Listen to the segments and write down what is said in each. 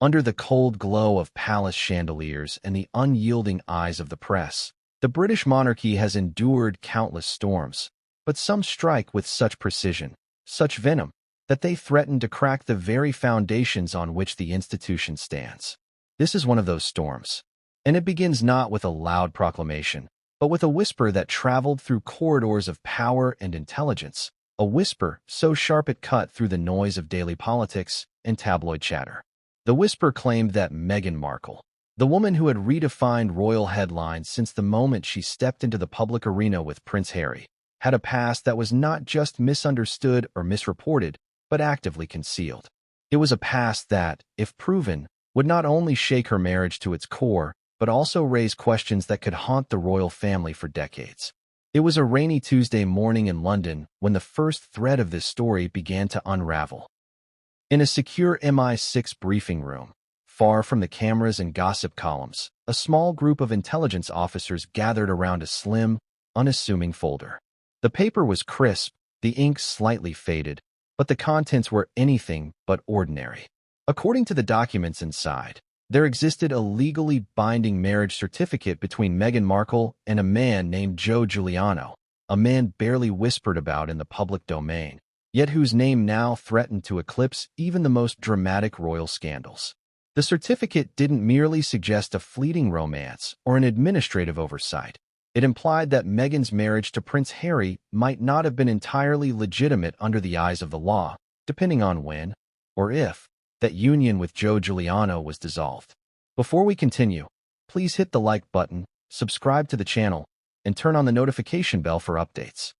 Under the cold glow of palace chandeliers and the unyielding eyes of the press, the British monarchy has endured countless storms, but some strike with such precision, such venom, that they threaten to crack the very foundations on which the institution stands. This is one of those storms, and it begins not with a loud proclamation, but with a whisper that traveled through corridors of power and intelligence, a whisper so sharp it cut through the noise of daily politics and tabloid chatter. The whisper claimed that Meghan Markle, the woman who had redefined royal headlines since the moment she stepped into the public arena with Prince Harry, had a past that was not just misunderstood or misreported, but actively concealed. It was a past that, if proven, would not only shake her marriage to its core, but also raise questions that could haunt the royal family for decades. It was a rainy Tuesday morning in London when the first thread of this story began to unravel. In a secure MI6 briefing room, far from the cameras and gossip columns, a small group of intelligence officers gathered around a slim, unassuming folder. The paper was crisp, the ink slightly faded, but the contents were anything but ordinary. According to the documents inside, there existed a legally binding marriage certificate between Meghan Markle and a man named Joe Guiliano, a man barely whispered about in the public domain, yet whose name now threatened to eclipse even the most dramatic royal scandals. The certificate didn't merely suggest a fleeting romance or an administrative oversight. It implied that Meghan's marriage to Prince Harry might not have been entirely legitimate under the eyes of the law, depending on when, or if, that union with Joe Guiliano was dissolved. Before we continue, please hit the like button, subscribe to the channel, and turn on the notification bell for updates.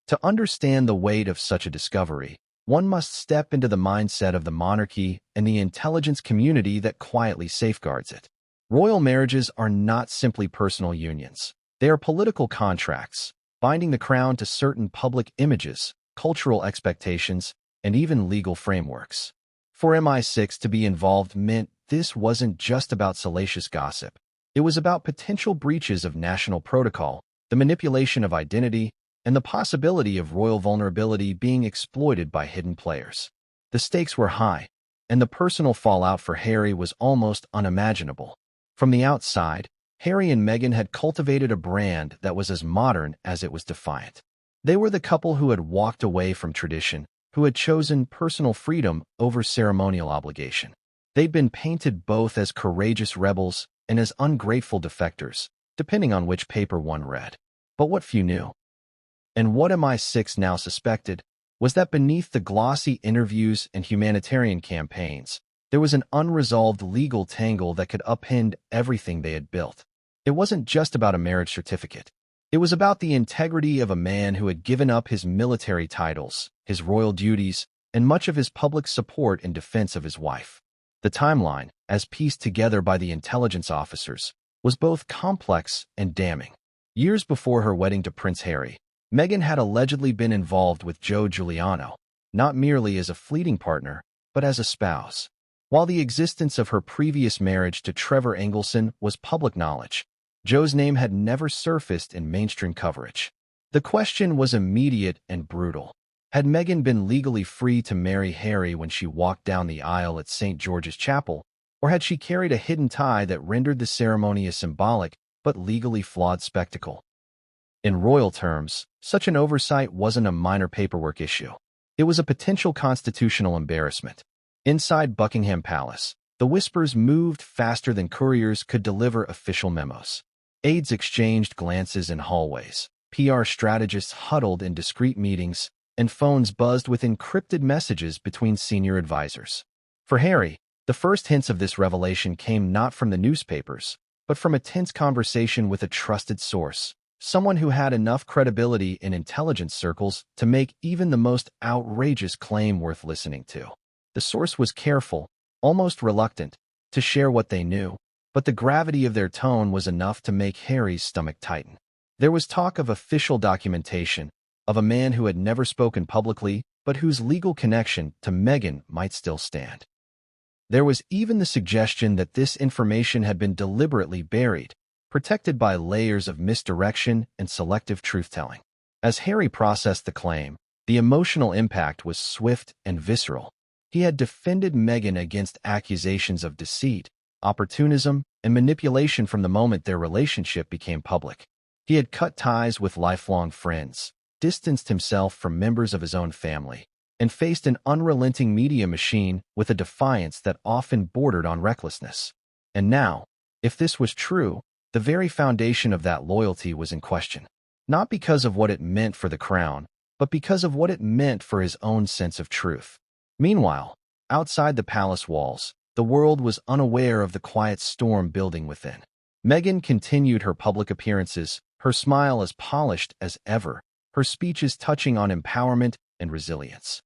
To understand the weight of such a discovery, one must step into the mindset of the monarchy and the intelligence community that quietly safeguards it. Royal marriages are not simply personal unions. They are political contracts, binding the crown to certain public images, cultural expectations, and even legal frameworks. For MI6 to be involved meant this wasn't just about salacious gossip. It was about potential breaches of national protocol, the manipulation of identity, and the possibility of royal vulnerability being exploited by hidden players. The stakes were high, and the personal fallout for Harry was almost unimaginable. From the outside, Harry and Meghan had cultivated a brand that was as modern as it was defiant. They were the couple who had walked away from tradition, who had chosen personal freedom over ceremonial obligation. They'd been painted both as courageous rebels and as ungrateful defectors, depending on which paper one read. But what few knew, and what MI6 now suspected, was that beneath the glossy interviews and humanitarian campaigns, there was an unresolved legal tangle that could upend everything they had built. It wasn't just about a marriage certificate. It was about the integrity of a man who had given up his military titles, his royal duties, and much of his public support in defense of his wife. The timeline, as pieced together by the intelligence officers, was both complex and damning. Years before her wedding to Prince Harry, Meghan had allegedly been involved with Joe Guiliano, not merely as a fleeting partner, but as a spouse. While the existence of her previous marriage to Trevor Engelson was public knowledge, Joe's name had never surfaced in mainstream coverage. The question was immediate and brutal. Had Meghan been legally free to marry Harry when she walked down the aisle at St. George's Chapel, or had she carried a hidden tie that rendered the ceremony a symbolic but legally flawed spectacle? In royal terms, such an oversight wasn't a minor paperwork issue. It was a potential constitutional embarrassment. Inside Buckingham Palace, the whispers moved faster than couriers could deliver official memos. Aides exchanged glances in hallways, PR strategists huddled in discreet meetings, and phones buzzed with encrypted messages between senior advisors. For Harry, the first hints of this revelation came not from the newspapers, but from a tense conversation with a trusted source, someone who had enough credibility in intelligence circles to make even the most outrageous claim worth listening to. The source was careful, almost reluctant, to share what they knew, but the gravity of their tone was enough to make Harry's stomach tighten. There was talk of official documentation, of a man who had never spoken publicly, but whose legal connection to Meghan might still stand. There was even the suggestion that this information had been deliberately buried, protected by layers of misdirection and selective truth-telling. As Harry processed the claim, the emotional impact was swift and visceral. He had defended Meghan against accusations of deceit, opportunism, and manipulation from the moment their relationship became public. He had cut ties with lifelong friends, distanced himself from members of his own family, and faced an unrelenting media machine with a defiance that often bordered on recklessness. And now, if this was true, the very foundation of that loyalty was in question. Not because of what it meant for the crown, but because of what it meant for his own sense of truth. Meanwhile, outside the palace walls, the world was unaware of the quiet storm building within. Meghan continued her public appearances, her smile as polished as ever, her speeches touching on empowerment and resilience.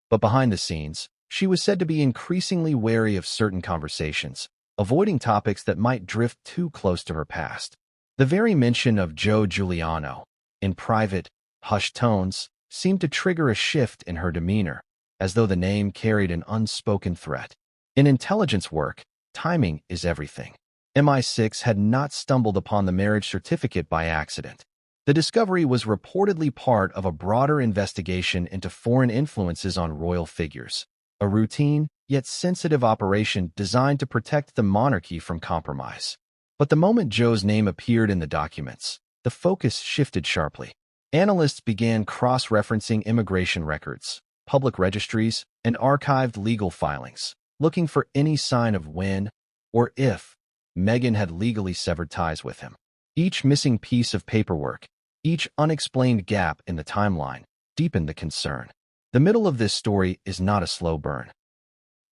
But behind the scenes, she was said to be increasingly wary of certain conversations, avoiding topics that might drift too close to her past. The very mention of Joe Guiliano, in private, hushed tones, seemed to trigger a shift in her demeanor, as though the name carried an unspoken threat. In intelligence work, timing is everything. MI6 had not stumbled upon the marriage certificate by accident. The discovery was reportedly part of a broader investigation into foreign influences on royal figures, a routine yet sensitive operation designed to protect the monarchy from compromise. But the moment Joe's name appeared in the documents, the focus shifted sharply. Analysts began cross-referencing immigration records, public registries, and archived legal filings, looking for any sign of when, or if, Meghan had legally severed ties with him. Each missing piece of paperwork, each unexplained gap in the timeline, deepened the concern. The middle of this story is not a slow burn.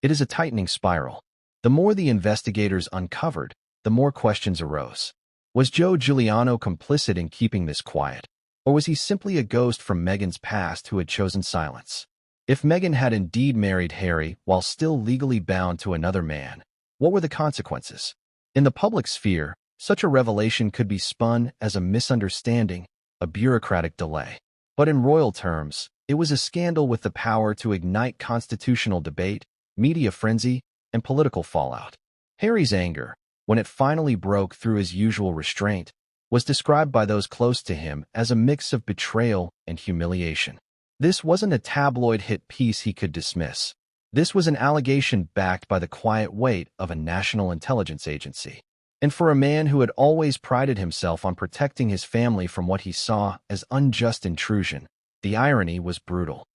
It is a tightening spiral. The more the investigators uncovered, the more questions arose. Was Joe Guiliano complicit in keeping this quiet? Or was he simply a ghost from Meghan's past who had chosen silence? If Meghan had indeed married Harry while still legally bound to another man, what were the consequences? In the public sphere, such a revelation could be spun as a misunderstanding, a bureaucratic delay. But in royal terms, it was a scandal with the power to ignite constitutional debate, media frenzy, and political fallout. Harry's anger, when it finally broke through his usual restraint, was described by those close to him as a mix of betrayal and humiliation. This wasn't a tabloid hit piece he could dismiss. This was an allegation backed by the quiet weight of a national intelligence agency. And for a man who had always prided himself on protecting his family from what he saw as unjust intrusion, the irony was brutal.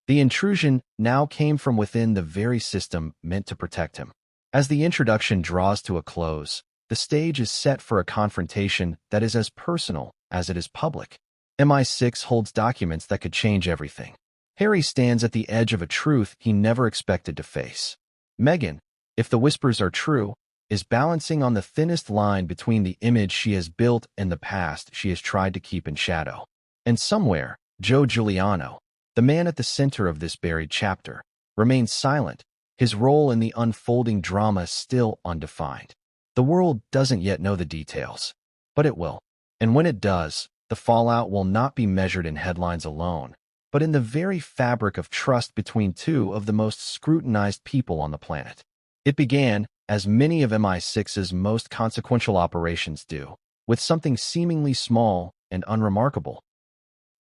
The intrusion now came from within the very system meant to protect him. As the introduction draws to a close, the stage is set for a confrontation that is as personal as it is public. MI6 holds documents that could change everything. Harry stands at the edge of a truth he never expected to face. Meghan, if the whispers are true, is balancing on the thinnest line between the image she has built and the past she has tried to keep in shadow. And somewhere, Joe Guiliano, the man at the center of this buried chapter, remains silent, his role in the unfolding drama still undefined. The world doesn't yet know the details, but it will. And when it does, the fallout will not be measured in headlines alone, but in the very fabric of trust between two of the most scrutinized people on the planet. It began, as many of MI6's most consequential operations do, with something seemingly small and unremarkable.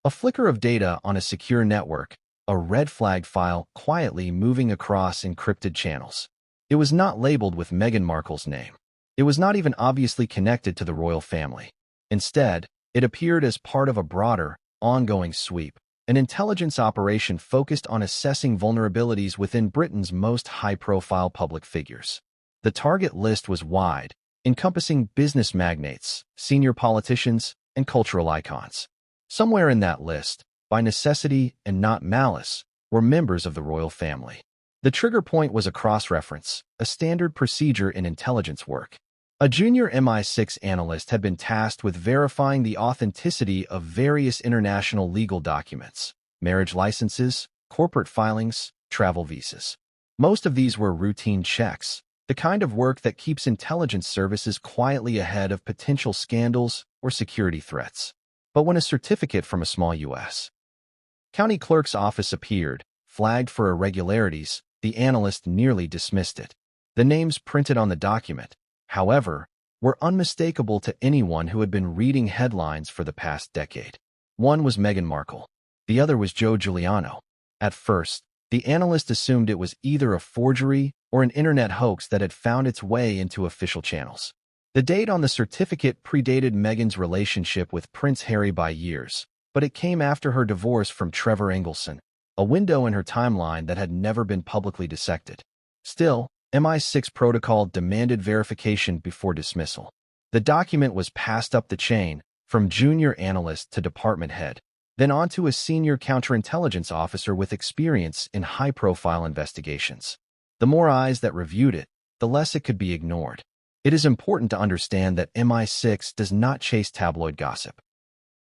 A flicker of data on a secure network, a red flag file quietly moving across encrypted channels. It was not labeled with Meghan Markle's name. It was not even obviously connected to the royal family. Instead, it appeared as part of a broader, ongoing sweep, an intelligence operation focused on assessing vulnerabilities within Britain's most high-profile public figures. The target list was wide, encompassing business magnates, senior politicians, and cultural icons. Somewhere in that list, by necessity and not malice, were members of the royal family. The trigger point was a cross-reference, a standard procedure in intelligence work. A junior MI6 analyst had been tasked with verifying the authenticity of various international legal documents, marriage licenses, corporate filings, travel visas. Most of these were routine checks, the kind of work that keeps intelligence services quietly ahead of potential scandals or security threats. But when a certificate from a small U.S. county clerk's office appeared, flagged for irregularities, the analyst nearly dismissed it. The names printed on the document, however, were unmistakable to anyone who had been reading headlines for the past decade. One was Meghan Markle. The other was Joe Guiliano. At first, The analyst assumed it was either a forgery or an internet hoax that had found its way into official channels. The date on the certificate predated Meghan's relationship with Prince Harry by years, but it came after her divorce from Trevor Engelson, a window in her timeline that had never been publicly dissected. Still, MI6 protocol demanded verification before dismissal. The document was passed up the chain, from junior analyst to department head, then on to a senior counterintelligence officer with experience in high-profile investigations. The more eyes that reviewed it, the less it could be ignored. It is important to understand that MI6 does not chase tabloid gossip.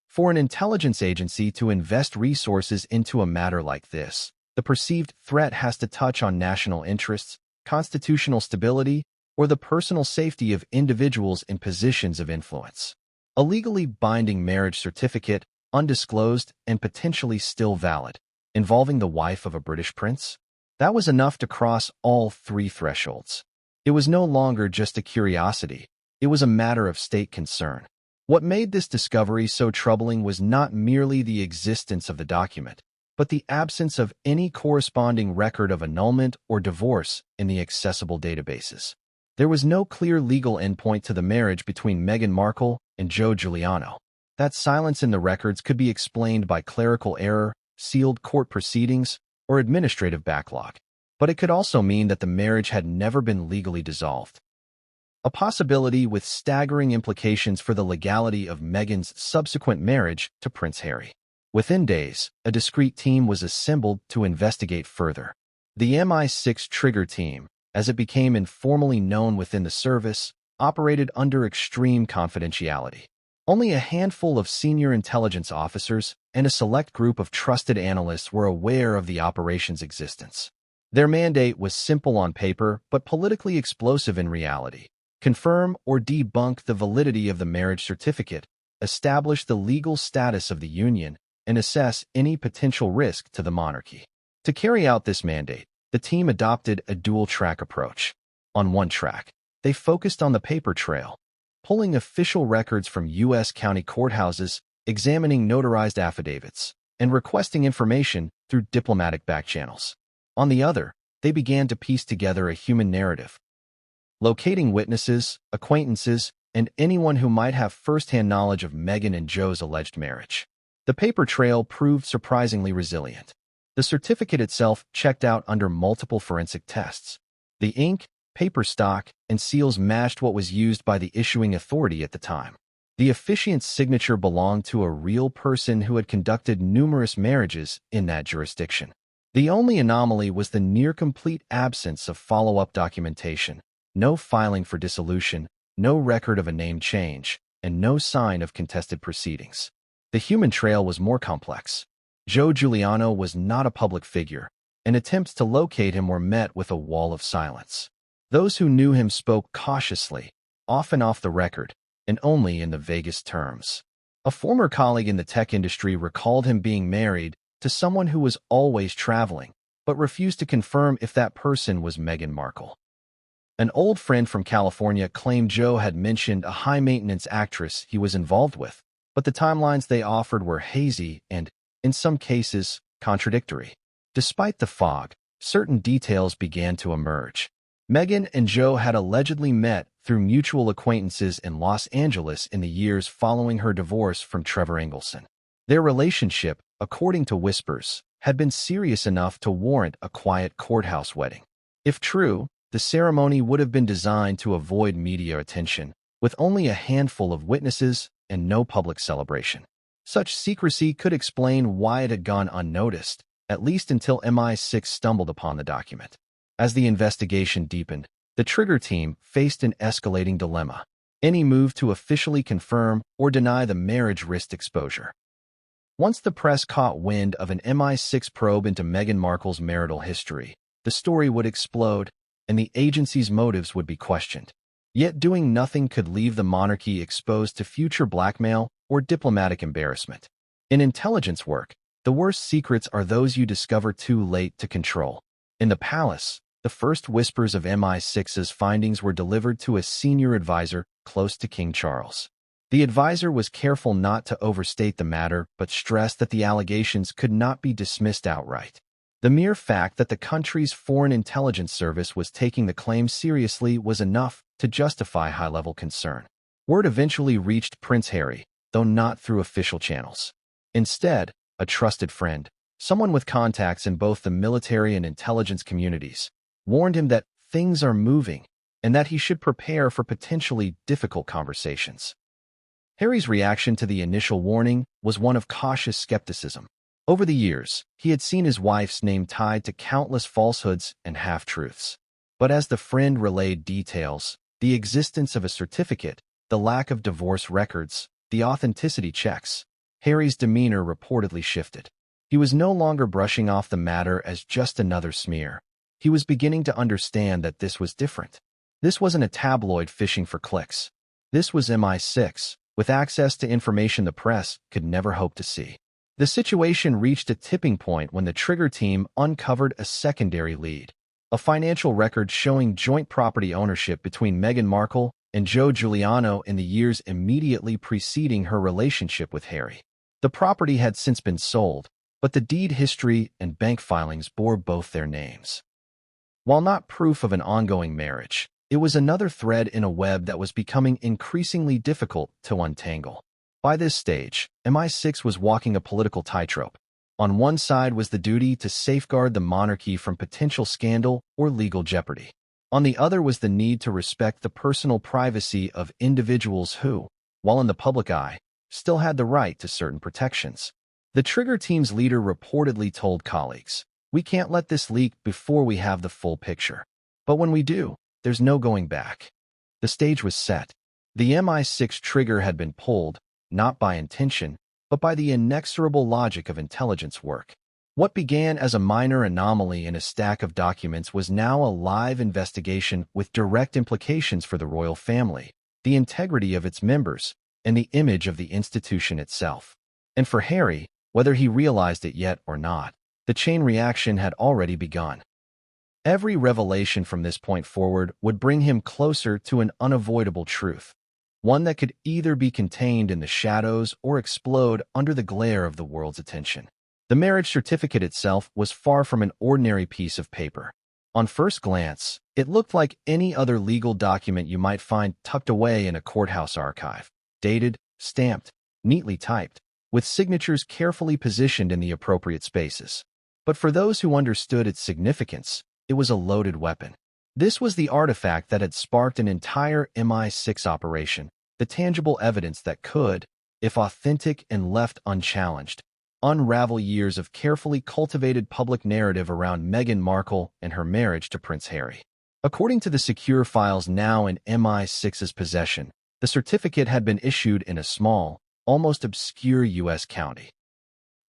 For an intelligence agency to invest resources into a matter like this, the perceived threat has to touch on national interests, constitutional stability, or the personal safety of individuals in positions of influence. A legally binding marriage certificate, undisclosed and potentially still valid, involving the wife of a British prince? That was enough to cross all three thresholds. It was no longer just a curiosity, it was a matter of state concern. What made this discovery so troubling was not merely the existence of the document, but the absence of any corresponding record of annulment or divorce in the accessible databases. There was no clear legal endpoint to the marriage between Meghan Markle and Joe Guiliano. That silence in the records could be explained by clerical error, sealed court proceedings, or administrative backlog. But it could also mean that the marriage had never been legally dissolved. A possibility with staggering implications for the legality of Meghan's subsequent marriage to Prince Harry. Within days, a discreet team was assembled to investigate further. The MI6 Trigger Team, as it became informally known within the service, operated under extreme confidentiality. Only a handful of senior intelligence officers and a select group of trusted analysts were aware of the operation's existence. Their mandate was simple on paper but politically explosive in reality. Confirm or debunk the validity of the marriage certificate, establish the legal status of the union, and assess any potential risk to the monarchy. To carry out this mandate, the team adopted a dual-track approach. On one track, they focused on the paper trail, pulling official records from U.S. county courthouses, examining notarized affidavits, and requesting information through diplomatic backchannels. On the other, they began to piece together a human narrative, locating witnesses, acquaintances, and anyone who might have first-hand knowledge of Meghan and Joe's alleged marriage. The paper trail proved surprisingly resilient. The certificate itself checked out under multiple forensic tests. The ink, paper stock, and seals matched what was used by the issuing authority at the time. The officiant's signature belonged to a real person who had conducted numerous marriages in that jurisdiction. The only anomaly was the near-complete absence of follow-up documentation, no filing for dissolution, no record of a name change, and no sign of contested proceedings. The human trail was more complex. Joe Guiliano was not a public figure, and attempts to locate him were met with a wall of silence. Those who knew him spoke cautiously, often off the record, and only in the vaguest terms. A former colleague in the tech industry recalled him being married to someone who was always traveling, but refused to confirm if that person was Meghan Markle. An old friend from California claimed Joe had mentioned a high-maintenance actress he was involved with, but the timelines they offered were hazy and, in some cases, contradictory. Despite the fog, certain details began to emerge. Meghan and Joe had allegedly met through mutual acquaintances in Los Angeles in the years following her divorce from Trevor Engelson. Their relationship, according to whispers, had been serious enough to warrant a quiet courthouse wedding. If true, the ceremony would have been designed to avoid media attention, with only a handful of witnesses and no public celebration. Such secrecy could explain why it had gone unnoticed, at least until MI6 stumbled upon the document. As the investigation deepened, the Trigger Team faced an escalating dilemma. Any move to officially confirm or deny the marriage risked exposure. Once the press caught wind of an MI6 probe into Meghan Markle's marital history, the story would explode, and the agency's motives would be questioned. Yet doing nothing could leave the monarchy exposed to future blackmail or diplomatic embarrassment. In intelligence work, the worst secrets are those you discover too late to control. In the palace, the first whispers of MI6's findings were delivered to a senior advisor close to King Charles. The advisor was careful not to overstate the matter but stressed that the allegations could not be dismissed outright. The mere fact that the country's foreign intelligence service was taking the claim seriously was enough to justify high-level concern. Word eventually reached Prince Harry, though not through official channels. Instead, a trusted friend, someone with contacts in both the military and intelligence communities, warned him that things are moving and that he should prepare for potentially difficult conversations. Harry's reaction to the initial warning was one of cautious skepticism. Over the years, he had seen his wife's name tied to countless falsehoods and half-truths. But as the friend relayed details, the existence of a certificate, the lack of divorce records, the authenticity checks, Harry's demeanor reportedly shifted. He was no longer brushing off the matter as just another smear. He was beginning to understand that this was different. This wasn't a tabloid fishing for clicks. This was MI6, with access to information the press could never hope to see. The situation reached a tipping point when the Trigger team uncovered a secondary lead, a financial record showing joint property ownership between Meghan Markle and Joe Guiliano in the years immediately preceding her relationship with Harry. The property had since been sold, but the deed history and bank filings bore both their names. While not proof of an ongoing marriage, it was another thread in a web that was becoming increasingly difficult to untangle. By this stage, MI6 was walking a political tightrope. On one side was the duty to safeguard the monarchy from potential scandal or legal jeopardy. On the other was the need to respect the personal privacy of individuals who, while in the public eye, still had the right to certain protections. The Trigger team's leader reportedly told colleagues, "We can't let this leak before we have the full picture. But when we do, there's no going back." The stage was set. The MI6 trigger had been pulled, not by intention, but by the inexorable logic of intelligence work. What began as a minor anomaly in a stack of documents was now a live investigation with direct implications for the royal family, the integrity of its members, and the image of the institution itself. And for Harry, whether he realized it yet or not, the chain reaction had already begun. Every revelation from this point forward would bring him closer to an unavoidable truth, one that could either be contained in the shadows or explode under the glare of the world's attention. The marriage certificate itself was far from an ordinary piece of paper. On first glance, it looked like any other legal document you might find tucked away in a courthouse archive, dated, stamped, neatly typed, with signatures carefully positioned in the appropriate spaces. But for those who understood its significance, it was a loaded weapon. This was the artifact that had sparked an entire MI6 operation, the tangible evidence that could, if authentic and left unchallenged, unravel years of carefully cultivated public narrative around Meghan Markle and her marriage to Prince Harry. According to the secure files now in MI6's possession, the certificate had been issued in a small, almost obscure U.S. county.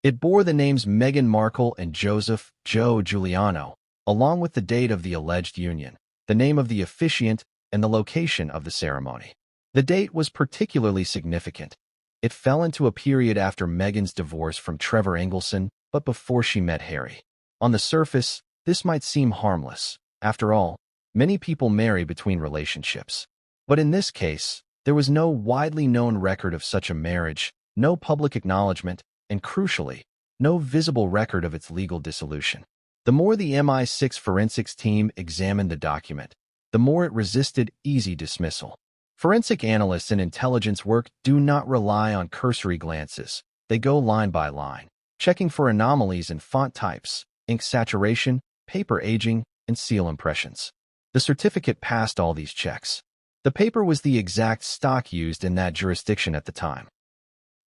It bore the names Meghan Markle and Joe Guiliano, along with the date of the alleged union, the name of the officiant, and the location of the ceremony. The date was particularly significant. It fell into a period after Meghan's divorce from Trevor Engelson, but before she met Harry. On the surface, this might seem harmless. After all, many people marry between relationships. But in this case, there was no widely known record of such a marriage, no public acknowledgement, and crucially, no visible record of its legal dissolution. The more the MI6 forensics team examined the document, the more it resisted easy dismissal. Forensic analysts in intelligence work do not rely on cursory glances. They go line by line, checking for anomalies in font types, ink saturation, paper aging, and seal impressions. The certificate passed all these checks. The paper was the exact stock used in that jurisdiction at the time.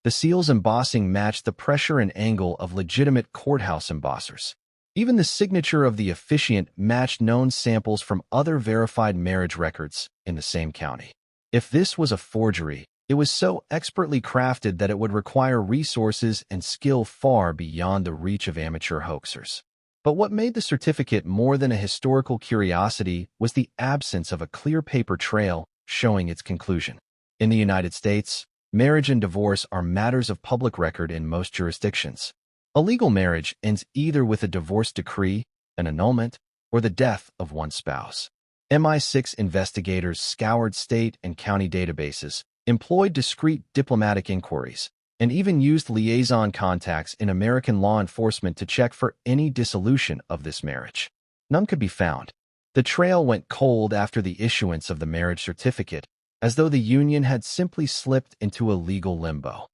The seal's embossing matched the pressure and angle of legitimate courthouse embossers. Even the signature of the officiant matched known samples from other verified marriage records in the same county. If this was a forgery, it was so expertly crafted that it would require resources and skill far beyond the reach of amateur hoaxers. But what made the certificate more than a historical curiosity was the absence of a clear paper trail showing its conclusion. In the United States, marriage and divorce are matters of public record in most jurisdictions. A legal marriage ends either with a divorce decree, an annulment, or the death of one spouse. MI6 investigators scoured state and county databases, employed discreet diplomatic inquiries, and even used liaison contacts in American law enforcement to check for any dissolution of this marriage. None could be found. The trail went cold after the issuance of the marriage certificate, as though the union had simply slipped into a legal limbo.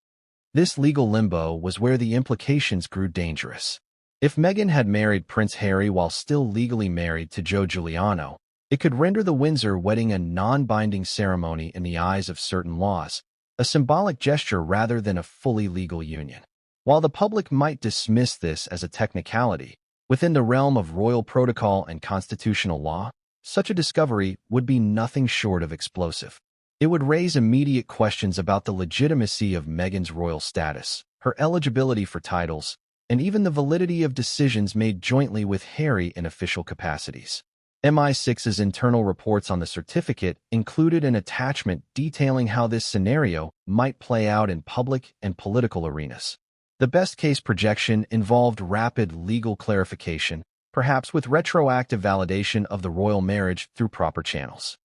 This legal limbo was where the implications grew dangerous. If Meghan had married Prince Harry while still legally married to Joe Guiliano, it could render the Windsor wedding a non-binding ceremony in the eyes of certain laws, a symbolic gesture rather than a fully legal union. While the public might dismiss this as a technicality, within the realm of royal protocol and constitutional law, such a discovery would be nothing short of explosive. It would raise immediate questions about the legitimacy of Meghan's royal status, her eligibility for titles, and even the validity of decisions made jointly with Harry in official capacities. MI6's internal reports on the certificate included an attachment detailing how this scenario might play out in public and political arenas. The best-case projection involved rapid legal clarification, perhaps with retroactive validation of the royal marriage through proper channels.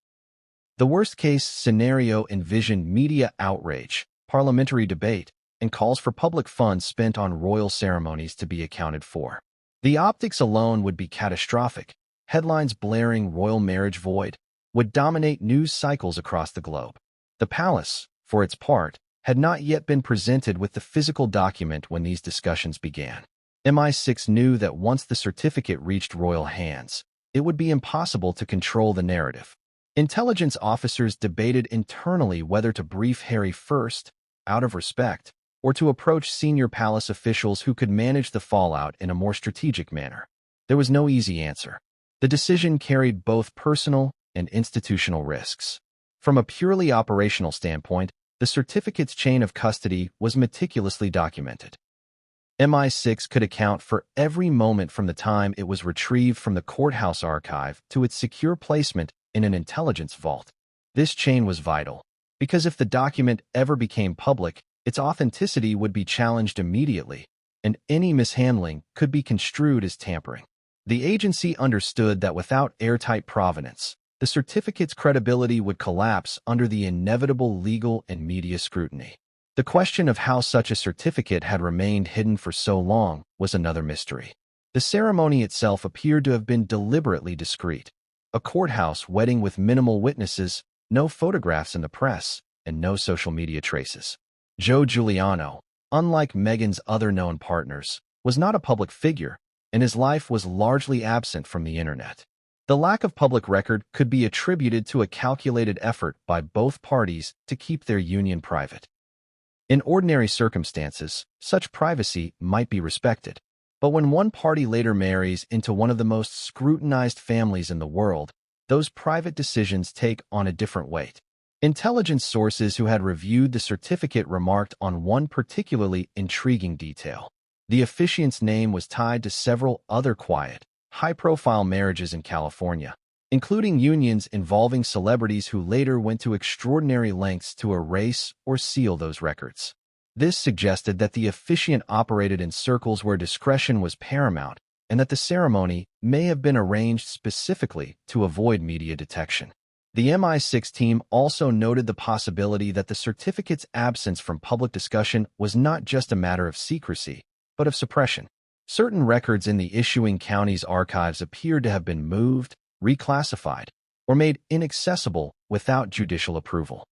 The worst-case scenario envisioned media outrage, parliamentary debate, and calls for public funds spent on royal ceremonies to be accounted for. The optics alone would be catastrophic. Headlines blaring "royal marriage void" would dominate news cycles across the globe. The palace, for its part, had not yet been presented with the physical document when these discussions began. MI6 knew that once the certificate reached royal hands, it would be impossible to control the narrative. Intelligence officers debated internally whether to brief Harry first, out of respect, or to approach senior palace officials who could manage the fallout in a more strategic manner. There was no easy answer. The decision carried both personal and institutional risks. From a purely operational standpoint, the certificate's chain of custody was meticulously documented. MI6 could account for every moment from the time it was retrieved from the courthouse archive to its secure placement in an intelligence vault. This chain was vital, because if the document ever became public, its authenticity would be challenged immediately, and any mishandling could be construed as tampering. The agency understood that without airtight provenance, the certificate's credibility would collapse under the inevitable legal and media scrutiny. The question of how such a certificate had remained hidden for so long was another mystery. The ceremony itself appeared to have been deliberately discreet. A courthouse wedding with minimal witnesses, no photographs in the press, and no social media traces. Joe Guiliano, unlike Meghan's other known partners, was not a public figure, and his life was largely absent from the internet. The lack of public record could be attributed to a calculated effort by both parties to keep their union private. In ordinary circumstances, such privacy might be respected. But when one party later marries into one of the most scrutinized families in the world, those private decisions take on a different weight. Intelligence sources who had reviewed the certificate remarked on one particularly intriguing detail. The officiant's name was tied to several other quiet, high-profile marriages in California, including unions involving celebrities who later went to extraordinary lengths to erase or seal those records. This suggested that the officiant operated in circles where discretion was paramount and that the ceremony may have been arranged specifically to avoid media detection. The MI6 team also noted the possibility that the certificate's absence from public discussion was not just a matter of secrecy, but of suppression. Certain records in the issuing county's archives appeared to have been moved, reclassified, or made inaccessible without judicial approval.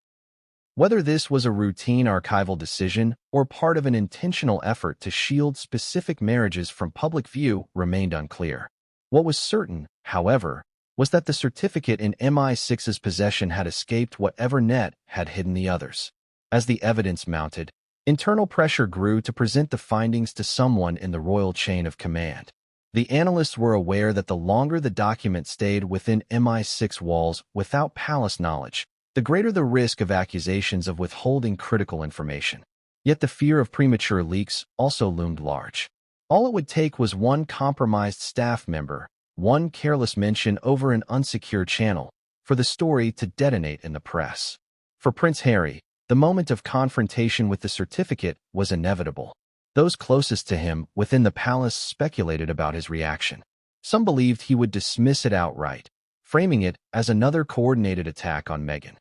Whether this was a routine archival decision or part of an intentional effort to shield specific marriages from public view remained unclear. What was certain, however, was that the certificate in MI6's possession had escaped whatever net had hidden the others. As the evidence mounted, internal pressure grew to present the findings to someone in the royal chain of command. The analysts were aware that the longer the document stayed within MI6 walls without palace knowledge, the greater the risk of accusations of withholding critical information. Yet the fear of premature leaks also loomed large. All it would take was one compromised staff member, one careless mention over an unsecure channel, for the story to detonate in the press. For Prince Harry, the moment of confrontation with the certificate was inevitable. Those closest to him within the palace speculated about his reaction. Some believed he would dismiss it outright, framing it as another coordinated attack on Meghan.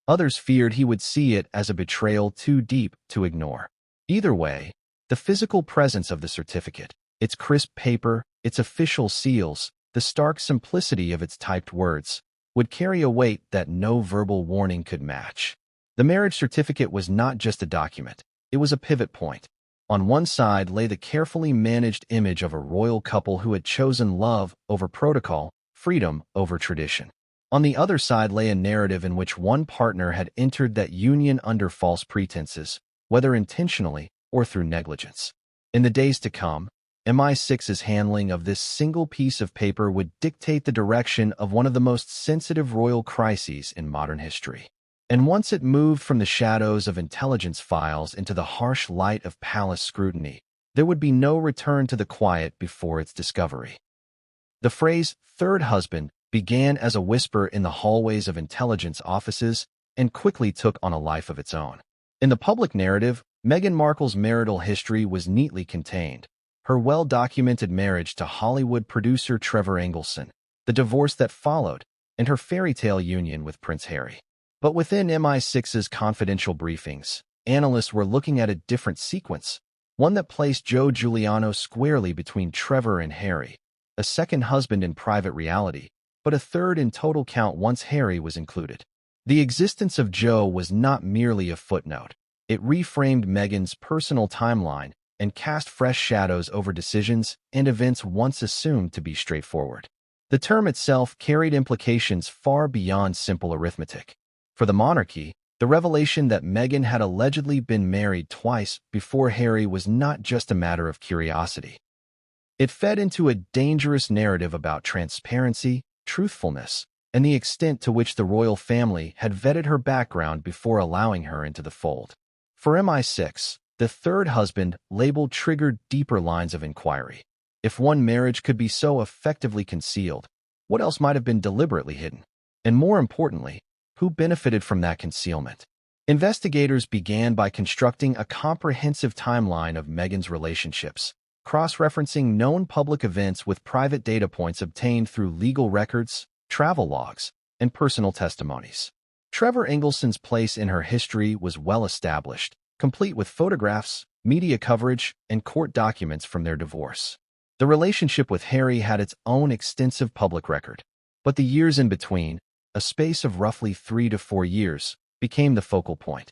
Others feared he would see it as a betrayal too deep to ignore. Either way, the physical presence of the certificate, its crisp paper, its official seals, the stark simplicity of its typed words, would carry a weight that no verbal warning could match. The marriage certificate was not just a document, it was a pivot point. On one side lay the carefully managed image of a royal couple who had chosen love over protocol, freedom over tradition. On the other side lay a narrative in which one partner had entered that union under false pretenses, whether intentionally or through negligence. In the days to come, MI6's handling of this single piece of paper would dictate the direction of one of the most sensitive royal crises in modern history. And once it moved from the shadows of intelligence files into the harsh light of palace scrutiny, there would be no return to the quiet before its discovery. The phrase third husband began as a whisper in the hallways of intelligence offices and quickly took on a life of its own. In the public narrative, Meghan Markle's marital history was neatly contained. Her well-documented marriage to Hollywood producer Trevor Engelson, the divorce that followed, and her fairy tale union with Prince Harry. But within MI6's confidential briefings, analysts were looking at a different sequence, one that placed Joe Guiliano squarely between Trevor and Harry, a second husband in private reality, but a third in total count once Harry was included. The existence of Joe was not merely a footnote. It reframed Meghan's personal timeline and cast fresh shadows over decisions and events once assumed to be straightforward. The term itself carried implications far beyond simple arithmetic. For the monarchy, the revelation that Meghan had allegedly been married twice before Harry was not just a matter of curiosity. It fed into a dangerous narrative about transparency, truthfulness, and the extent to which the royal family had vetted her background before allowing her into the fold. For MI6, the third husband label triggered deeper lines of inquiry. If one marriage could be so effectively concealed, what else might have been deliberately hidden? And more importantly, who benefited from that concealment? Investigators began by constructing a comprehensive timeline of Meghan's relationships, cross-referencing known public events with private data points obtained through legal records, travel logs, and personal testimonies. Trevor Engelson's place in her history was well established, complete with photographs, media coverage, and court documents from their divorce. The relationship with Harry had its own extensive public record, but the years in between, a space of roughly 3 to 4 years, became the focal point.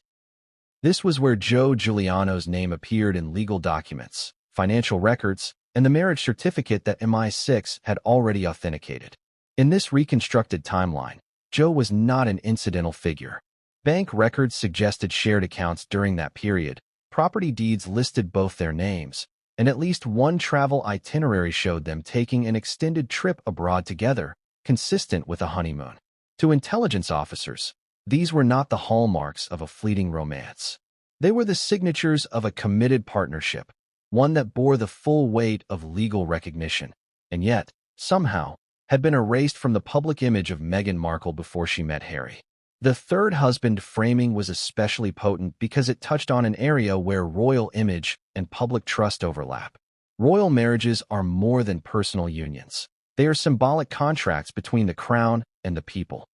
This was where Joe Guiliano's name appeared in legal documents, financial records, and the marriage certificate that MI6 had already authenticated. In this reconstructed timeline, Joe was not an incidental figure. Bank records suggested shared accounts during that period, property deeds listed both their names, and at least one travel itinerary showed them taking an extended trip abroad together, consistent with a honeymoon. To intelligence officers, these were not the hallmarks of a fleeting romance. They were the signatures of a committed partnership, one that bore the full weight of legal recognition, and yet, somehow, had been erased from the public image of Meghan Markle before she met Harry. The third husband framing was especially potent because it touched on an area where royal image and public trust overlap. Royal marriages are more than personal unions. They are symbolic contracts between the crown and the people.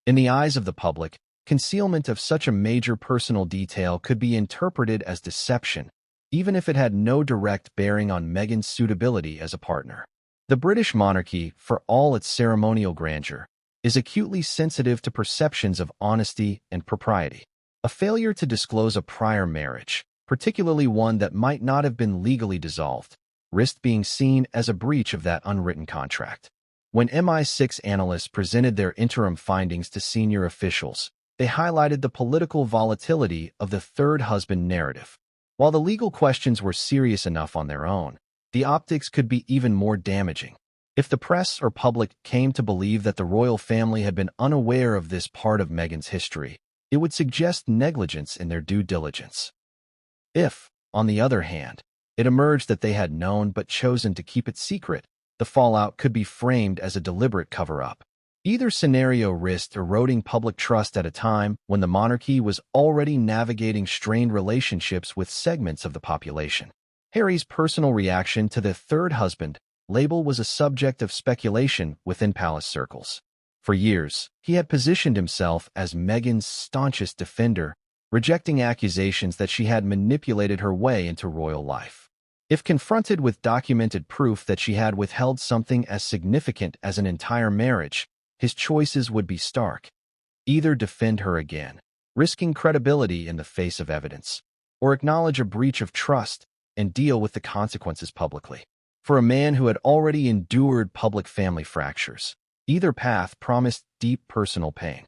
In the eyes of the public, concealment of such a major personal detail could be interpreted as deception, even if it had no direct bearing on Meghan's suitability as a partner. The British monarchy, for all its ceremonial grandeur, is acutely sensitive to perceptions of honesty and propriety. A failure to disclose a prior marriage, particularly one that might not have been legally dissolved, risked being seen as a breach of that unwritten contract. When MI6 analysts presented their interim findings to senior officials, they highlighted the political volatility of the third husband narrative. While the legal questions were serious enough on their own, the optics could be even more damaging. If the press or public came to believe that the royal family had been unaware of this part of Meghan's history, it would suggest negligence in their due diligence. If, on the other hand, it emerged that they had known but chosen to keep it secret, the fallout could be framed as a deliberate cover-up. Either scenario risked eroding public trust at a time when the monarchy was already navigating strained relationships with segments of the population. Harry's personal reaction to the third husband label was a subject of speculation within palace circles. For years, he had positioned himself as Meghan's staunchest defender, rejecting accusations that she had manipulated her way into royal life. If confronted with documented proof that she had withheld something as significant as an entire marriage, his choices would be stark. Either defend her again, risking credibility in the face of evidence, or acknowledge a breach of trust and deal with the consequences publicly. For a man who had already endured public family fractures, either path promised deep personal pain.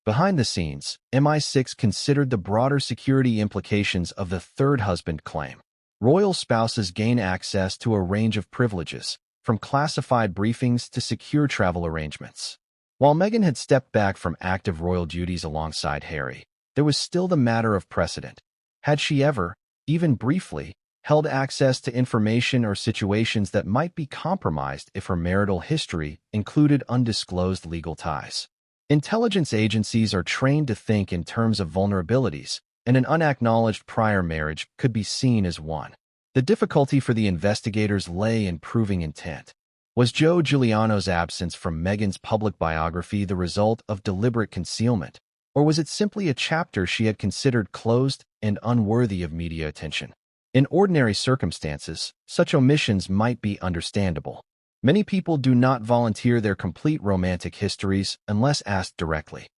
Behind the scenes, MI6 considered the broader security implications of the third husband claim. Royal spouses gain access to a range of privileges, from classified briefings to secure travel arrangements. While Meghan had stepped back from active royal duties alongside Harry, there was still the matter of precedent. Had she ever, even briefly, held access to information or situations that might be compromised if her marital history included undisclosed legal ties? Intelligence agencies are trained to think in terms of vulnerabilities, and an unacknowledged prior marriage could be seen as one. The difficulty for the investigators lay in proving intent. Was Joe Guiliano's absence from Meghan's public biography the result of deliberate concealment, or was it simply a chapter she had considered closed and unworthy of media attention? In ordinary circumstances, such omissions might be understandable. Many people do not volunteer their complete romantic histories unless asked directly.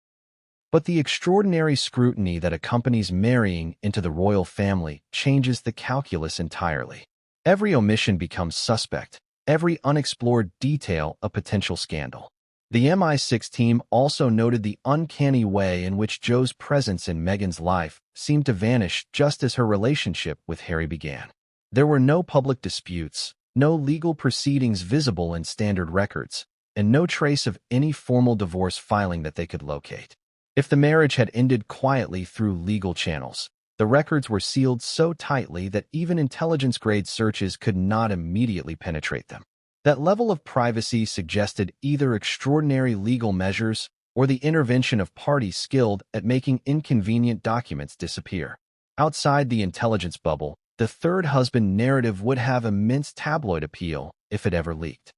But the extraordinary scrutiny that accompanies marrying into the royal family changes the calculus entirely. Every omission becomes suspect, every unexplored detail a potential scandal. The MI6 team also noted the uncanny way in which Joe's presence in Meghan's life seemed to vanish just as her relationship with Harry began. There were no public disputes, no legal proceedings visible in standard records, and no trace of any formal divorce filing that they could locate. If the marriage had ended quietly through legal channels, the records were sealed so tightly that even intelligence-grade searches could not immediately penetrate them. That level of privacy suggested either extraordinary legal measures or the intervention of parties skilled at making inconvenient documents disappear. Outside the intelligence bubble, the third husband narrative would have immense tabloid appeal if it ever leaked.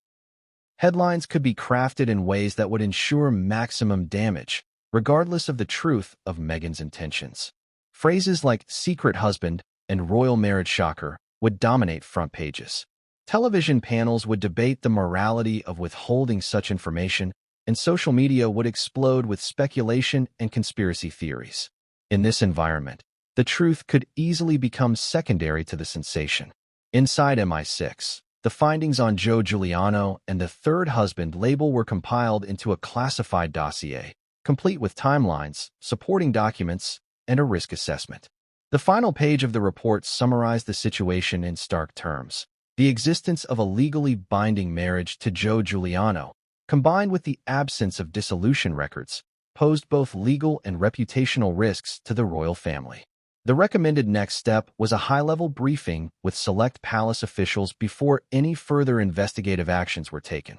Headlines could be crafted in ways that would ensure maximum damage, regardless of the truth of Meghan's intentions. Phrases like secret husband and royal marriage shocker would dominate front pages. Television panels would debate the morality of withholding such information, and social media would explode with speculation and conspiracy theories. In this environment, the truth could easily become secondary to the sensation. Inside MI6, the findings on Joe Guiliano and the third husband label were compiled into a classified dossier, complete with timelines, supporting documents, and a risk assessment. The final page of the report summarized the situation in stark terms. The existence of a legally binding marriage to Joe Guiliano, combined with the absence of dissolution records, posed both legal and reputational risks to the royal family. The recommended next step was a high-level briefing with select palace officials before any further investigative actions were taken.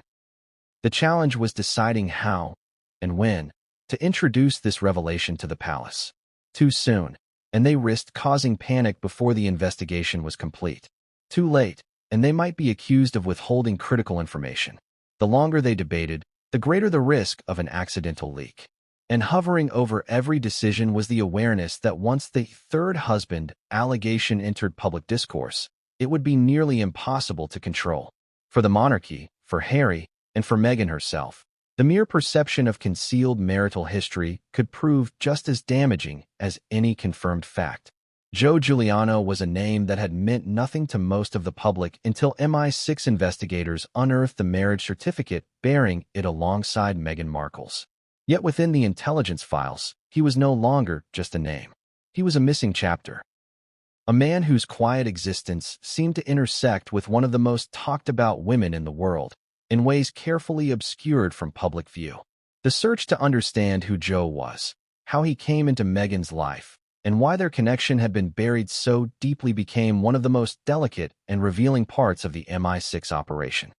The challenge was deciding how and when to introduce this revelation to the palace. Too soon, and they risked causing panic before the investigation was complete. Too late, and they might be accused of withholding critical information. The longer they debated, the greater the risk of an accidental leak. And hovering over every decision was the awareness that once the third husband allegation entered public discourse, it would be nearly impossible to control. For the monarchy, for Harry, and for Meghan herself, the mere perception of concealed marital history could prove just as damaging as any confirmed fact. Joe Guiliano was a name that had meant nothing to most of the public until MI6 investigators unearthed the marriage certificate bearing it alongside Meghan Markle's. Yet within the intelligence files, he was no longer just a name. He was a missing chapter. A man whose quiet existence seemed to intersect with one of the most talked-about women in the world, in ways carefully obscured from public view. The search to understand who Joe was, how he came into Meghan's life, and why their connection had been buried so deeply became one of the most delicate and revealing parts of the MI6 operation.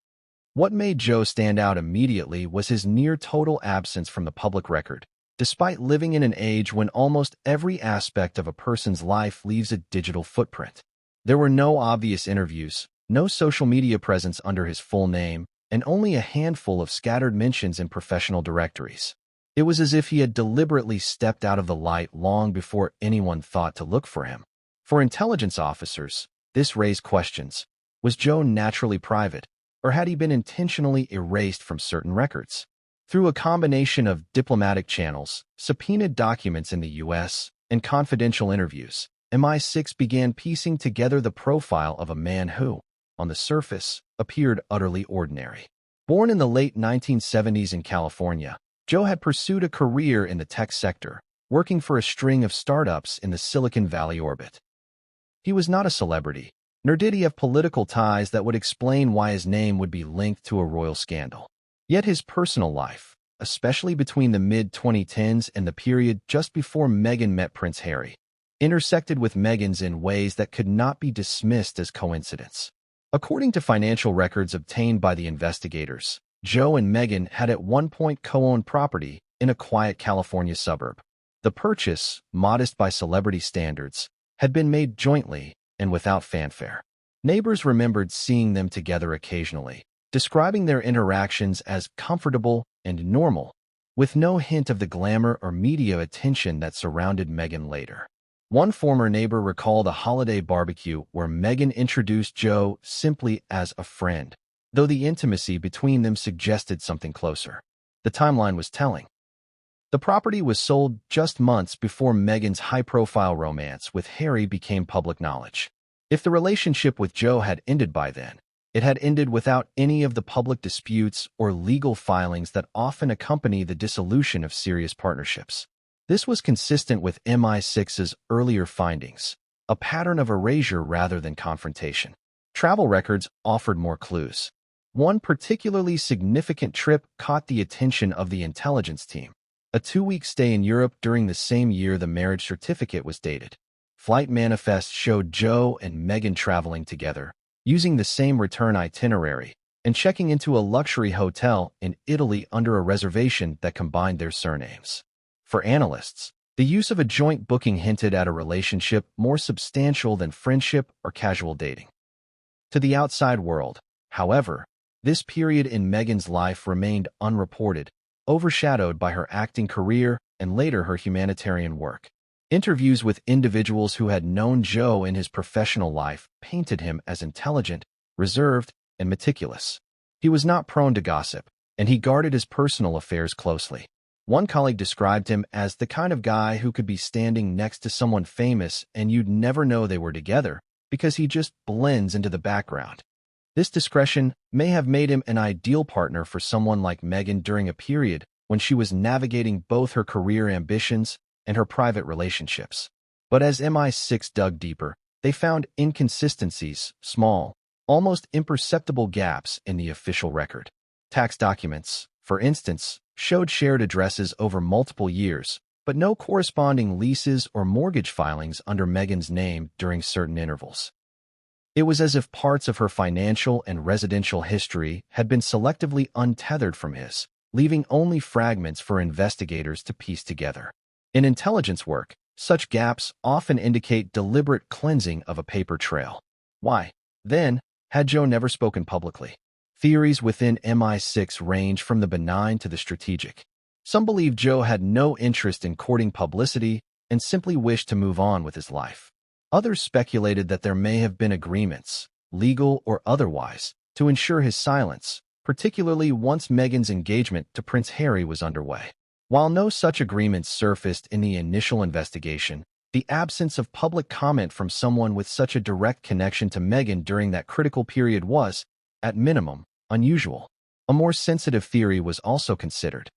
What made Joe stand out immediately was his near-total absence from the public record, despite living in an age when almost every aspect of a person's life leaves a digital footprint. There were no obvious interviews, no social media presence under his full name, and only a handful of scattered mentions in professional directories. It was as if he had deliberately stepped out of the light long before anyone thought to look for him. For intelligence officers, this raised questions. Was Joe naturally private, or had he been intentionally erased from certain records? Through a combination of diplomatic channels, subpoenaed documents in the U.S., and confidential interviews, MI6 began piecing together the profile of a man who, on the surface, appeared utterly ordinary. Born in the late 1970s in California, Joe had pursued a career in the tech sector, working for a string of startups in the Silicon Valley orbit. He was not a celebrity, nor did he have political ties that would explain why his name would be linked to a royal scandal. Yet his personal life, especially between the mid-2010s and the period just before Meghan met Prince Harry, intersected with Meghan's in ways that could not be dismissed as coincidence. According to financial records obtained by the investigators, Joe and Meghan had at one point co-owned property in a quiet California suburb. The purchase, modest by celebrity standards, had been made jointly and without fanfare. Neighbors remembered seeing them together occasionally, describing their interactions as comfortable and normal, with no hint of the glamour or media attention that surrounded Meghan later. One former neighbor recalled a holiday barbecue where Meghan introduced Joe simply as a friend, though the intimacy between them suggested something closer. The timeline was telling. The property was sold just months before Meghan's high-profile romance with Harry became public knowledge. If the relationship with Joe had ended by then, it had ended without any of the public disputes or legal filings that often accompany the dissolution of serious partnerships. This was consistent with MI6's earlier findings, a pattern of erasure rather than confrontation. Travel records offered more clues. One particularly significant trip caught the attention of the intelligence team. A 2-week stay in Europe during the same year the marriage certificate was dated. Flight manifests showed Joe and Meghan traveling together, using the same return itinerary, and checking into a luxury hotel in Italy under a reservation that combined their surnames. For analysts, the use of a joint booking hinted at a relationship more substantial than friendship or casual dating. To the outside world, however, this period in Meghan's life remained unreported, overshadowed by her acting career and later her humanitarian work. Interviews with individuals who had known Joe in his professional life painted him as intelligent, reserved, and meticulous. He was not prone to gossip, and he guarded his personal affairs closely. One colleague described him as the kind of guy who could be standing next to someone famous and you'd never know they were together because he just blends into the background. This discretion may have made him an ideal partner for someone like Meghan during a period when she was navigating both her career ambitions and her private relationships. But as MI6 dug deeper, they found inconsistencies, small, almost imperceptible gaps in the official record. Tax documents, for instance, showed shared addresses over multiple years, but no corresponding leases or mortgage filings under Meghan's name during certain intervals. It was as if parts of her financial and residential history had been selectively untethered from his, leaving only fragments for investigators to piece together. In intelligence work, such gaps often indicate deliberate cleansing of a paper trail. Why, then, had Joe never spoken publicly? Theories within MI6 range from the benign to the strategic. Some believe Joe had no interest in courting publicity and simply wished to move on with his life. Others speculated that there may have been agreements, legal or otherwise, to ensure his silence, particularly once Meghan's engagement to Prince Harry was underway. While no such agreements surfaced in the initial investigation, the absence of public comment from someone with such a direct connection to Meghan during that critical period was, at minimum, unusual. A more sensitive theory was also considered.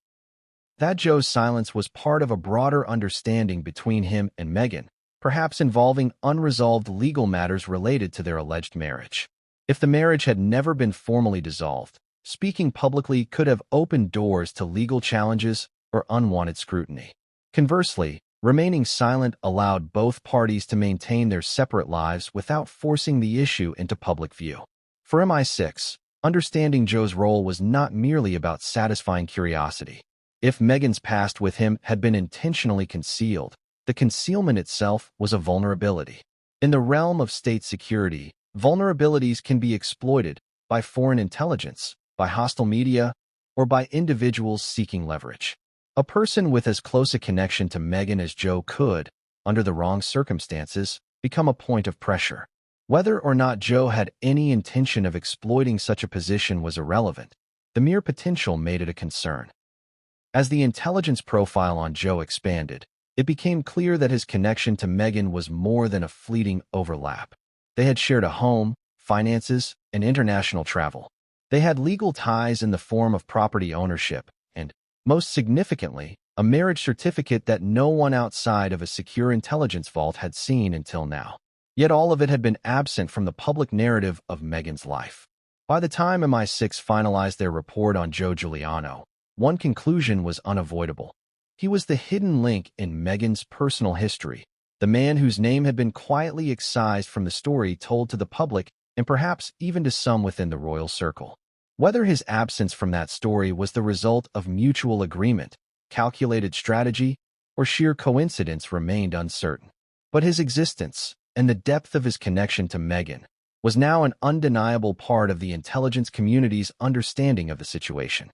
That Joe's silence was part of a broader understanding between him and Meghan, perhaps involving unresolved legal matters related to their alleged marriage. If the marriage had never been formally dissolved, speaking publicly could have opened doors to legal challenges or unwanted scrutiny. Conversely, remaining silent allowed both parties to maintain their separate lives without forcing the issue into public view. For MI6, understanding Joe's role was not merely about satisfying curiosity. If Meghan's past with him had been intentionally concealed, the concealment itself was a vulnerability. In the realm of state security, vulnerabilities can be exploited by foreign intelligence, by hostile media, or by individuals seeking leverage. A person with as close a connection to Meghan as Joe could, under the wrong circumstances, become a point of pressure. Whether or not Joe had any intention of exploiting such a position was irrelevant. The mere potential made it a concern. As the intelligence profile on Joe expanded, it became clear that his connection to Meghan was more than a fleeting overlap. They had shared a home, finances, and international travel. They had legal ties in the form of property ownership and, most significantly, a marriage certificate that no one outside of a secure intelligence vault had seen until now. Yet all of it had been absent from the public narrative of Meghan's life. By the time MI6 finalized their report on Joe Guiliano, one conclusion was unavoidable. He was the hidden link in Meghan's personal history, the man whose name had been quietly excised from the story told to the public and perhaps even to some within the royal circle. Whether his absence from that story was the result of mutual agreement, calculated strategy, or sheer coincidence remained uncertain. But his existence, and the depth of his connection to Meghan, was now an undeniable part of the intelligence community's understanding of the situation.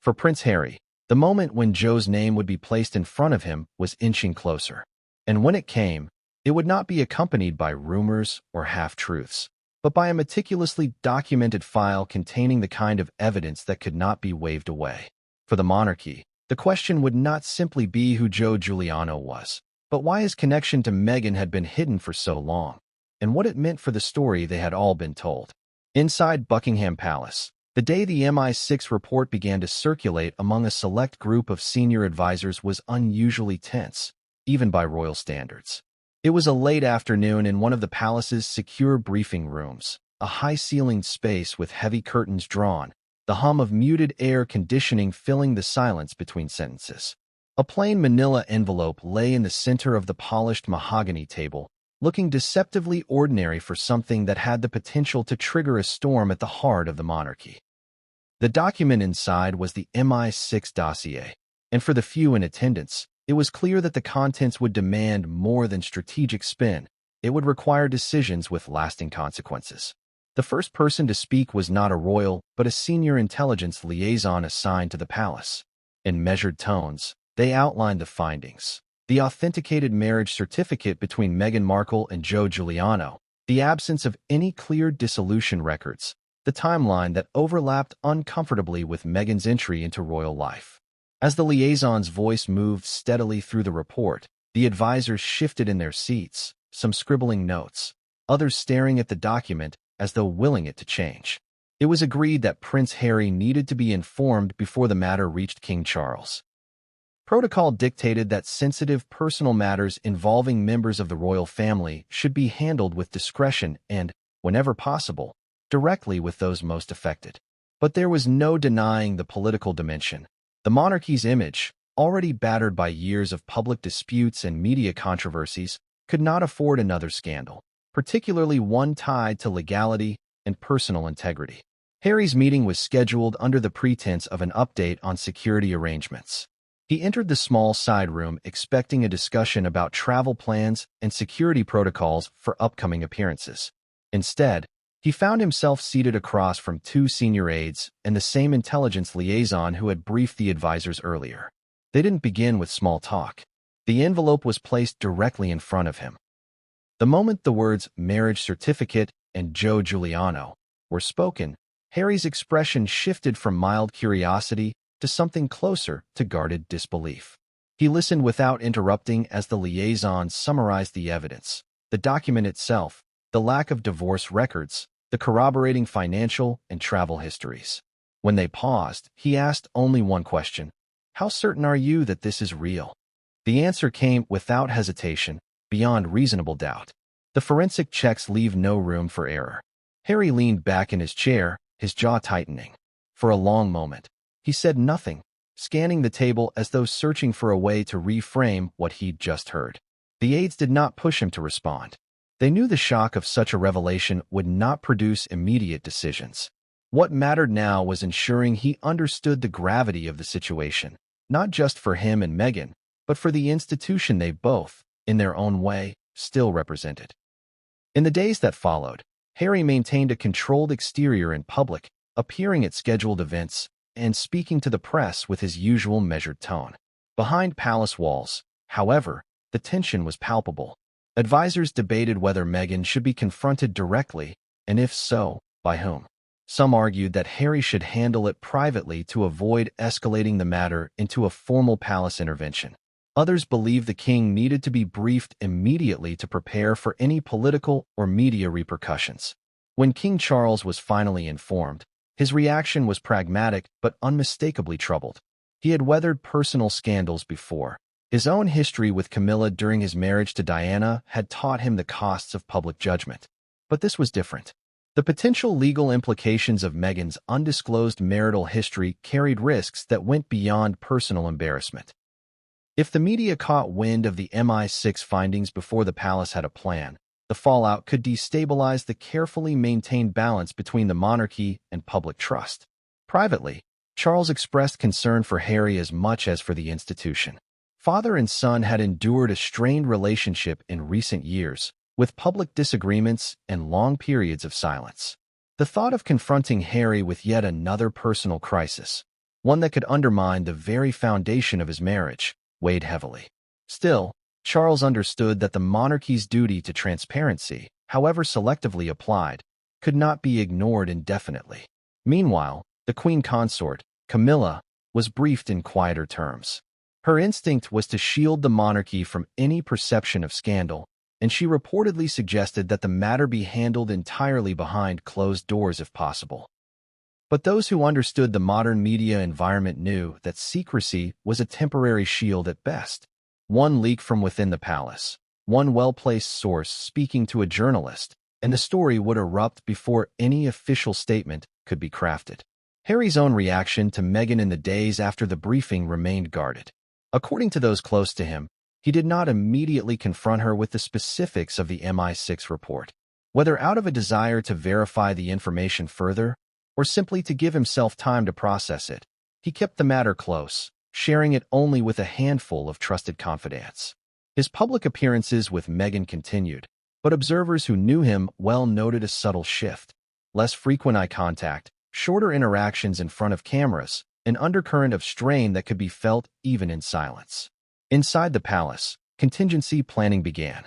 For Prince Harry, the moment when Joe's name would be placed in front of him was inching closer. And when it came, it would not be accompanied by rumors or half-truths, but by a meticulously documented file containing the kind of evidence that could not be waved away. For the monarchy, the question would not simply be who Joe Guiliano was, but why his connection to Meghan had been hidden for so long, and what it meant for the story they had all been told. Inside Buckingham Palace, the day the MI6 report began to circulate among a select group of senior advisors was unusually tense, even by royal standards. It was a late afternoon in one of the palace's secure briefing rooms, a high-ceilinged space with heavy curtains drawn, the hum of muted air conditioning filling the silence between sentences. A plain manila envelope lay in the center of the polished mahogany table, looking deceptively ordinary for something that had the potential to trigger a storm at the heart of the monarchy. The document inside was the MI6 dossier, and for the few in attendance, it was clear that the contents would demand more than strategic spin. It would require decisions with lasting consequences. The first person to speak was not a royal, but a senior intelligence liaison assigned to the palace. In measured tones, they outlined the findings: the authenticated marriage certificate between Meghan Markle and Joe Guiliano, the absence of any clear dissolution records, the timeline that overlapped uncomfortably with Meghan's entry into royal life. As the liaison's voice moved steadily through the report, the advisors shifted in their seats, some scribbling notes, others staring at the document as though willing it to change. It was agreed that Prince Harry needed to be informed before the matter reached King Charles. Protocol dictated that sensitive personal matters involving members of the royal family should be handled with discretion and, whenever possible, directly with those most affected. But there was no denying the political dimension. The monarchy's image, already battered by years of public disputes and media controversies, could not afford another scandal, particularly one tied to legality and personal integrity. Harry's meeting was scheduled under the pretense of an update on security arrangements. He entered the small side room expecting a discussion about travel plans and security protocols for upcoming appearances. Instead, he found himself seated across from two senior aides and the same intelligence liaison who had briefed the advisors earlier. They didn't begin with small talk. The envelope was placed directly in front of him. The moment the words marriage certificate and Joe Guiliano were spoken, Harry's expression shifted from mild curiosity to something closer to guarded disbelief. He listened without interrupting as the liaison summarized the evidence, the document itself, the lack of divorce records, the corroborating financial and travel histories. When they paused, he asked only one question: "How certain are you that this is real?" The answer came without hesitation, beyond reasonable doubt. The forensic checks leave no room for error. Harry leaned back in his chair, his jaw tightening. For a long moment, he said nothing, scanning the table as though searching for a way to reframe what he'd just heard. The aides did not push him to respond. They knew the shock of such a revelation would not produce immediate decisions. What mattered now was ensuring he understood the gravity of the situation, not just for him and Meghan, but for the institution they both, in their own way, still represented. In the days that followed, Harry maintained a controlled exterior in public, appearing at scheduled events, and speaking to the press with his usual measured tone. Behind palace walls, however, the tension was palpable. Advisors debated whether Meghan should be confronted directly, and if so, by whom. Some argued that Harry should handle it privately to avoid escalating the matter into a formal palace intervention. Others believed the king needed to be briefed immediately to prepare for any political or media repercussions. When King Charles was finally informed, his reaction was pragmatic but unmistakably troubled. He had weathered personal scandals before. His own history with Camilla during his marriage to Diana had taught him the costs of public judgment. But this was different. The potential legal implications of Meghan's undisclosed marital history carried risks that went beyond personal embarrassment. If the media caught wind of the MI6 findings before the palace had a plan, the fallout could destabilize the carefully maintained balance between the monarchy and public trust. Privately, Charles expressed concern for Harry as much as for the institution. Father and son had endured a strained relationship in recent years, with public disagreements and long periods of silence. The thought of confronting Harry with yet another personal crisis, one that could undermine the very foundation of his marriage, weighed heavily. Still, Charles understood that the monarchy's duty to transparency, however selectively applied, could not be ignored indefinitely. Meanwhile, the Queen Consort, Camilla, was briefed in quieter terms. Her instinct was to shield the monarchy from any perception of scandal, and she reportedly suggested that the matter be handled entirely behind closed doors if possible. But those who understood the modern media environment knew that secrecy was a temporary shield at best. One leak from within the palace, one well-placed source speaking to a journalist, and the story would erupt before any official statement could be crafted. Harry's own reaction to Meghan in the days after the briefing remained guarded. According to those close to him, he did not immediately confront her with the specifics of the MI6 report, whether out of a desire to verify the information further or simply to give himself time to process it. He kept the matter close, sharing it only with a handful of trusted confidants. His public appearances with Meghan continued, but observers who knew him well noted a subtle shift. Less frequent eye contact, shorter interactions in front of cameras, an undercurrent of strain that could be felt even in silence. Inside the palace, contingency planning began.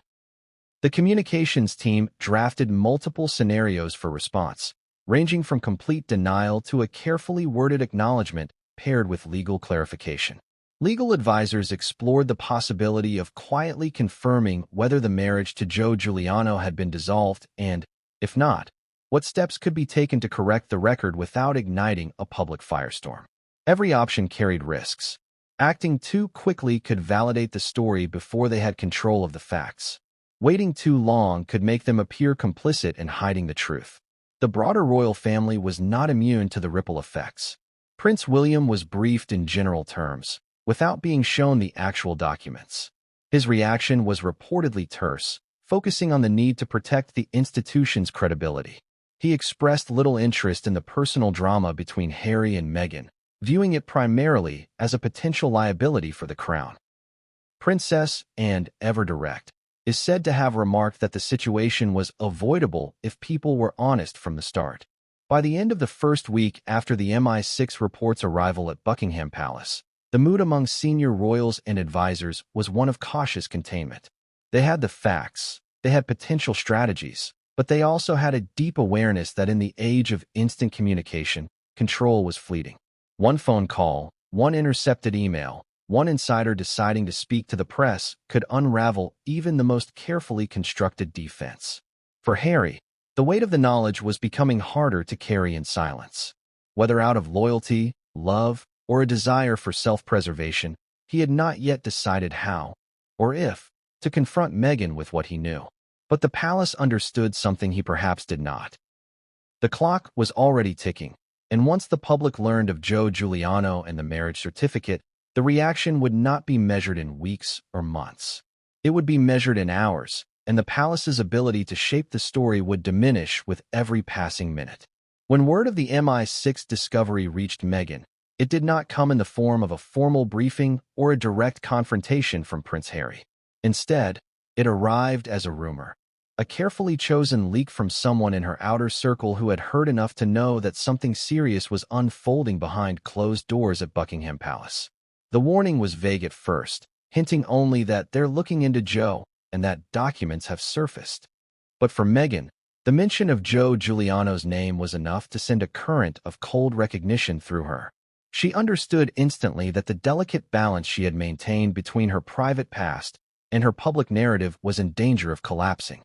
The communications team drafted multiple scenarios for response, ranging from complete denial to a carefully worded acknowledgement paired with legal clarification. Legal advisors explored the possibility of quietly confirming whether the marriage to Joe Guiliano had been dissolved and, if not, what steps could be taken to correct the record without igniting a public firestorm. Every option carried risks. Acting too quickly could validate the story before they had control of the facts. Waiting too long could make them appear complicit in hiding the truth. The broader royal family was not immune to the ripple effects. Prince William was briefed in general terms, without being shown the actual documents. His reaction was reportedly terse, focusing on the need to protect the institution's credibility. He expressed little interest in the personal drama between Harry and Meghan, viewing it primarily as a potential liability for the crown. Princess, and ever direct, is said to have remarked that the situation was avoidable if people were honest from the start. By the end of the first week after the MI6 report's arrival at Buckingham Palace, the mood among senior royals and advisors was one of cautious containment. They had the facts, they had potential strategies, but they also had a deep awareness that in the age of instant communication, control was fleeting. One phone call, one intercepted email, one insider deciding to speak to the press could unravel even the most carefully constructed defense. For Harry, the weight of the knowledge was becoming harder to carry in silence. Whether out of loyalty, love, or a desire for self-preservation, he had not yet decided how, or if, to confront Meghan with what he knew. But the palace understood something he perhaps did not. The clock was already ticking, and once the public learned of Joe Guiliano and the marriage certificate, the reaction would not be measured in weeks or months. It would be measured in hours, and the palace's ability to shape the story would diminish with every passing minute. When word of the MI6 discovery reached Meghan, it did not come in the form of a formal briefing or a direct confrontation from Prince Harry. Instead, it arrived as a rumor. a carefully chosen leak from someone in her outer circle who had heard enough to know that something serious was unfolding behind closed doors at Buckingham Palace. The warning was vague at first, hinting only that they're looking into Joe and that documents have surfaced. But for Meghan, the mention of Joe Guiliano's name was enough to send a current of cold recognition through her. She understood instantly that the delicate balance she had maintained between her private past and her public narrative was in danger of collapsing.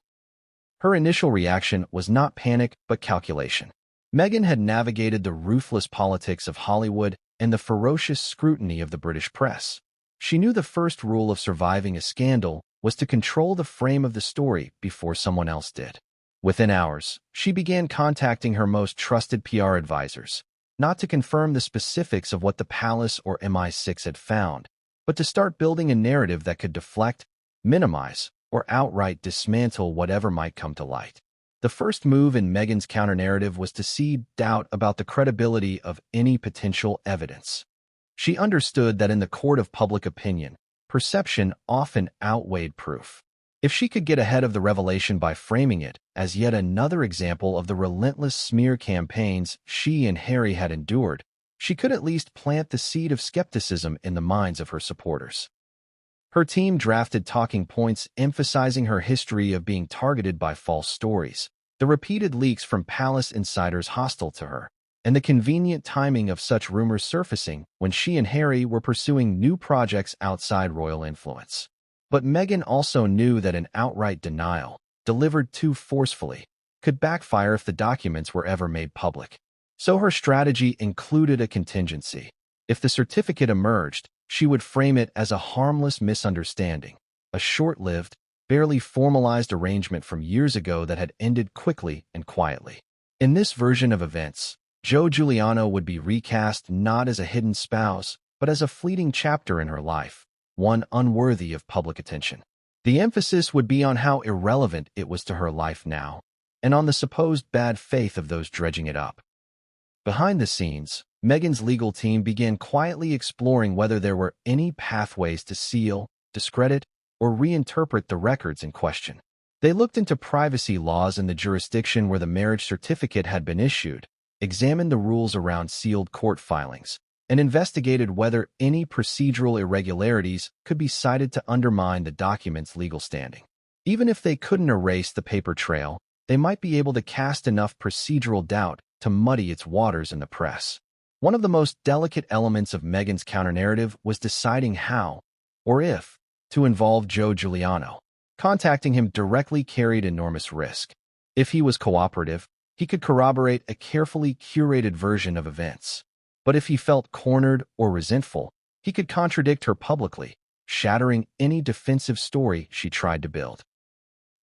Her initial reaction was not panic but calculation. Meghan had navigated the ruthless politics of Hollywood and the ferocious scrutiny of the British press. She knew the first rule of surviving a scandal was to control the frame of the story before someone else did. Within hours, she began contacting her most trusted PR advisors, not to confirm the specifics of what the palace or MI6 had found, but to start building a narrative that could deflect, minimize, or outright dismantle whatever might come to light. The first move in Meghan's counter-narrative was to seed doubt about the credibility of any potential evidence. She understood that in the court of public opinion, perception often outweighed proof. If she could get ahead of the revelation by framing it as yet another example of the relentless smear campaigns she and Harry had endured, she could at least plant the seed of skepticism in the minds of her supporters. Her team drafted talking points emphasizing her history of being targeted by false stories, the repeated leaks from palace insiders hostile to her, and the convenient timing of such rumors surfacing when she and Harry were pursuing new projects outside royal influence. But Meghan also knew that an outright denial, delivered too forcefully, could backfire if the documents were ever made public. So her strategy included a contingency. If the certificate emerged, she would frame it as a harmless misunderstanding, a short-lived, barely formalized arrangement from years ago that had ended quickly and quietly. In this version of events, Joe Guiliano would be recast not as a hidden spouse, but as a fleeting chapter in her life, one unworthy of public attention. The emphasis would be on how irrelevant it was to her life now, and on the supposed bad faith of those dredging it up. Behind the scenes, Meghan's legal team began quietly exploring whether there were any pathways to seal, discredit, or reinterpret the records in question. They looked into privacy laws in the jurisdiction where the marriage certificate had been issued, examined the rules around sealed court filings, and investigated whether any procedural irregularities could be cited to undermine the document's legal standing. Even if they couldn't erase the paper trail, they might be able to cast enough procedural doubt to muddy its waters in the press. One of the most delicate elements of Meghan's counter-narrative was deciding how, or if, to involve Joe Guiliano. Contacting him directly carried enormous risk. If he was cooperative, he could corroborate a carefully curated version of events. But if he felt cornered or resentful, he could contradict her publicly, shattering any defensive story she tried to build.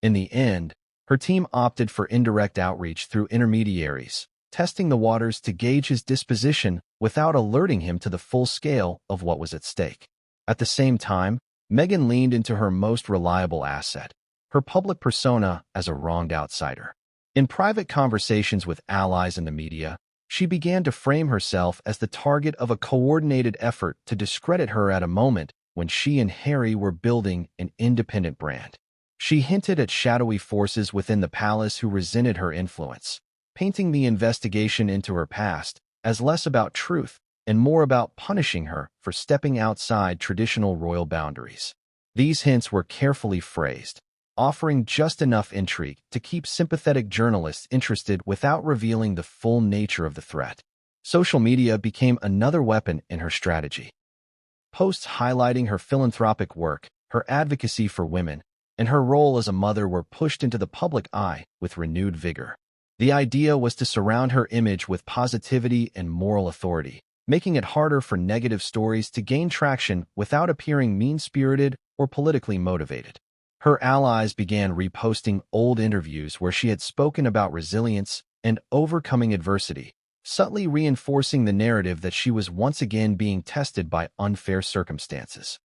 In the end, her team opted for indirect outreach through intermediaries, testing the waters to gauge his disposition without alerting him to the full scale of what was at stake. At the same time, Meghan leaned into her most reliable asset, her public persona as a wronged outsider. In private conversations with allies and the media, she began to frame herself as the target of a coordinated effort to discredit her at a moment when she and Harry were building an independent brand. She hinted at shadowy forces within the palace who resented her influence, painting the investigation into her past as less about truth and more about punishing her for stepping outside traditional royal boundaries. These hints were carefully phrased, offering just enough intrigue to keep sympathetic journalists interested without revealing the full nature of the threat. Social media became another weapon in her strategy. Posts highlighting her philanthropic work, her advocacy for women, and her role as a mother were pushed into the public eye with renewed vigor. The idea was to surround her image with positivity and moral authority, making it harder for negative stories to gain traction without appearing mean-spirited or politically motivated. Her allies began reposting old interviews where she had spoken about resilience and overcoming adversity, subtly reinforcing the narrative that she was once again being tested by unfair circumstances.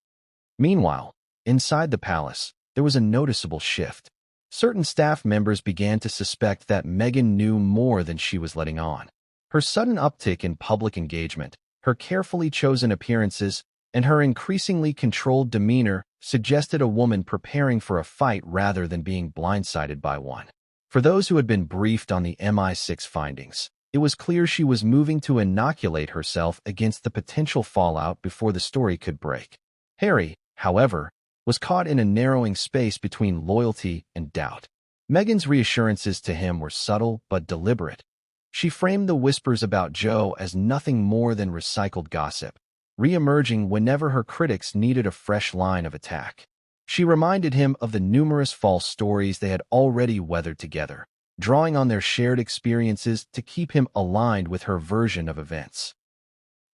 Meanwhile, inside the palace, there was a noticeable shift. Certain staff members began to suspect that Meghan knew more than she was letting on. Her sudden uptick in public engagement, her carefully chosen appearances, and her increasingly controlled demeanor suggested a woman preparing for a fight rather than being blindsided by one. For those who had been briefed on the MI6 findings, it was clear she was moving to inoculate herself against the potential fallout before the story could break. Harry, however, was caught in a narrowing space between loyalty and doubt. Meghan's reassurances to him were subtle but deliberate. She framed the whispers about Joe as nothing more than recycled gossip, re-emerging whenever her critics needed a fresh line of attack. She reminded him of the numerous false stories they had already weathered together, drawing on their shared experiences to keep him aligned with her version of events.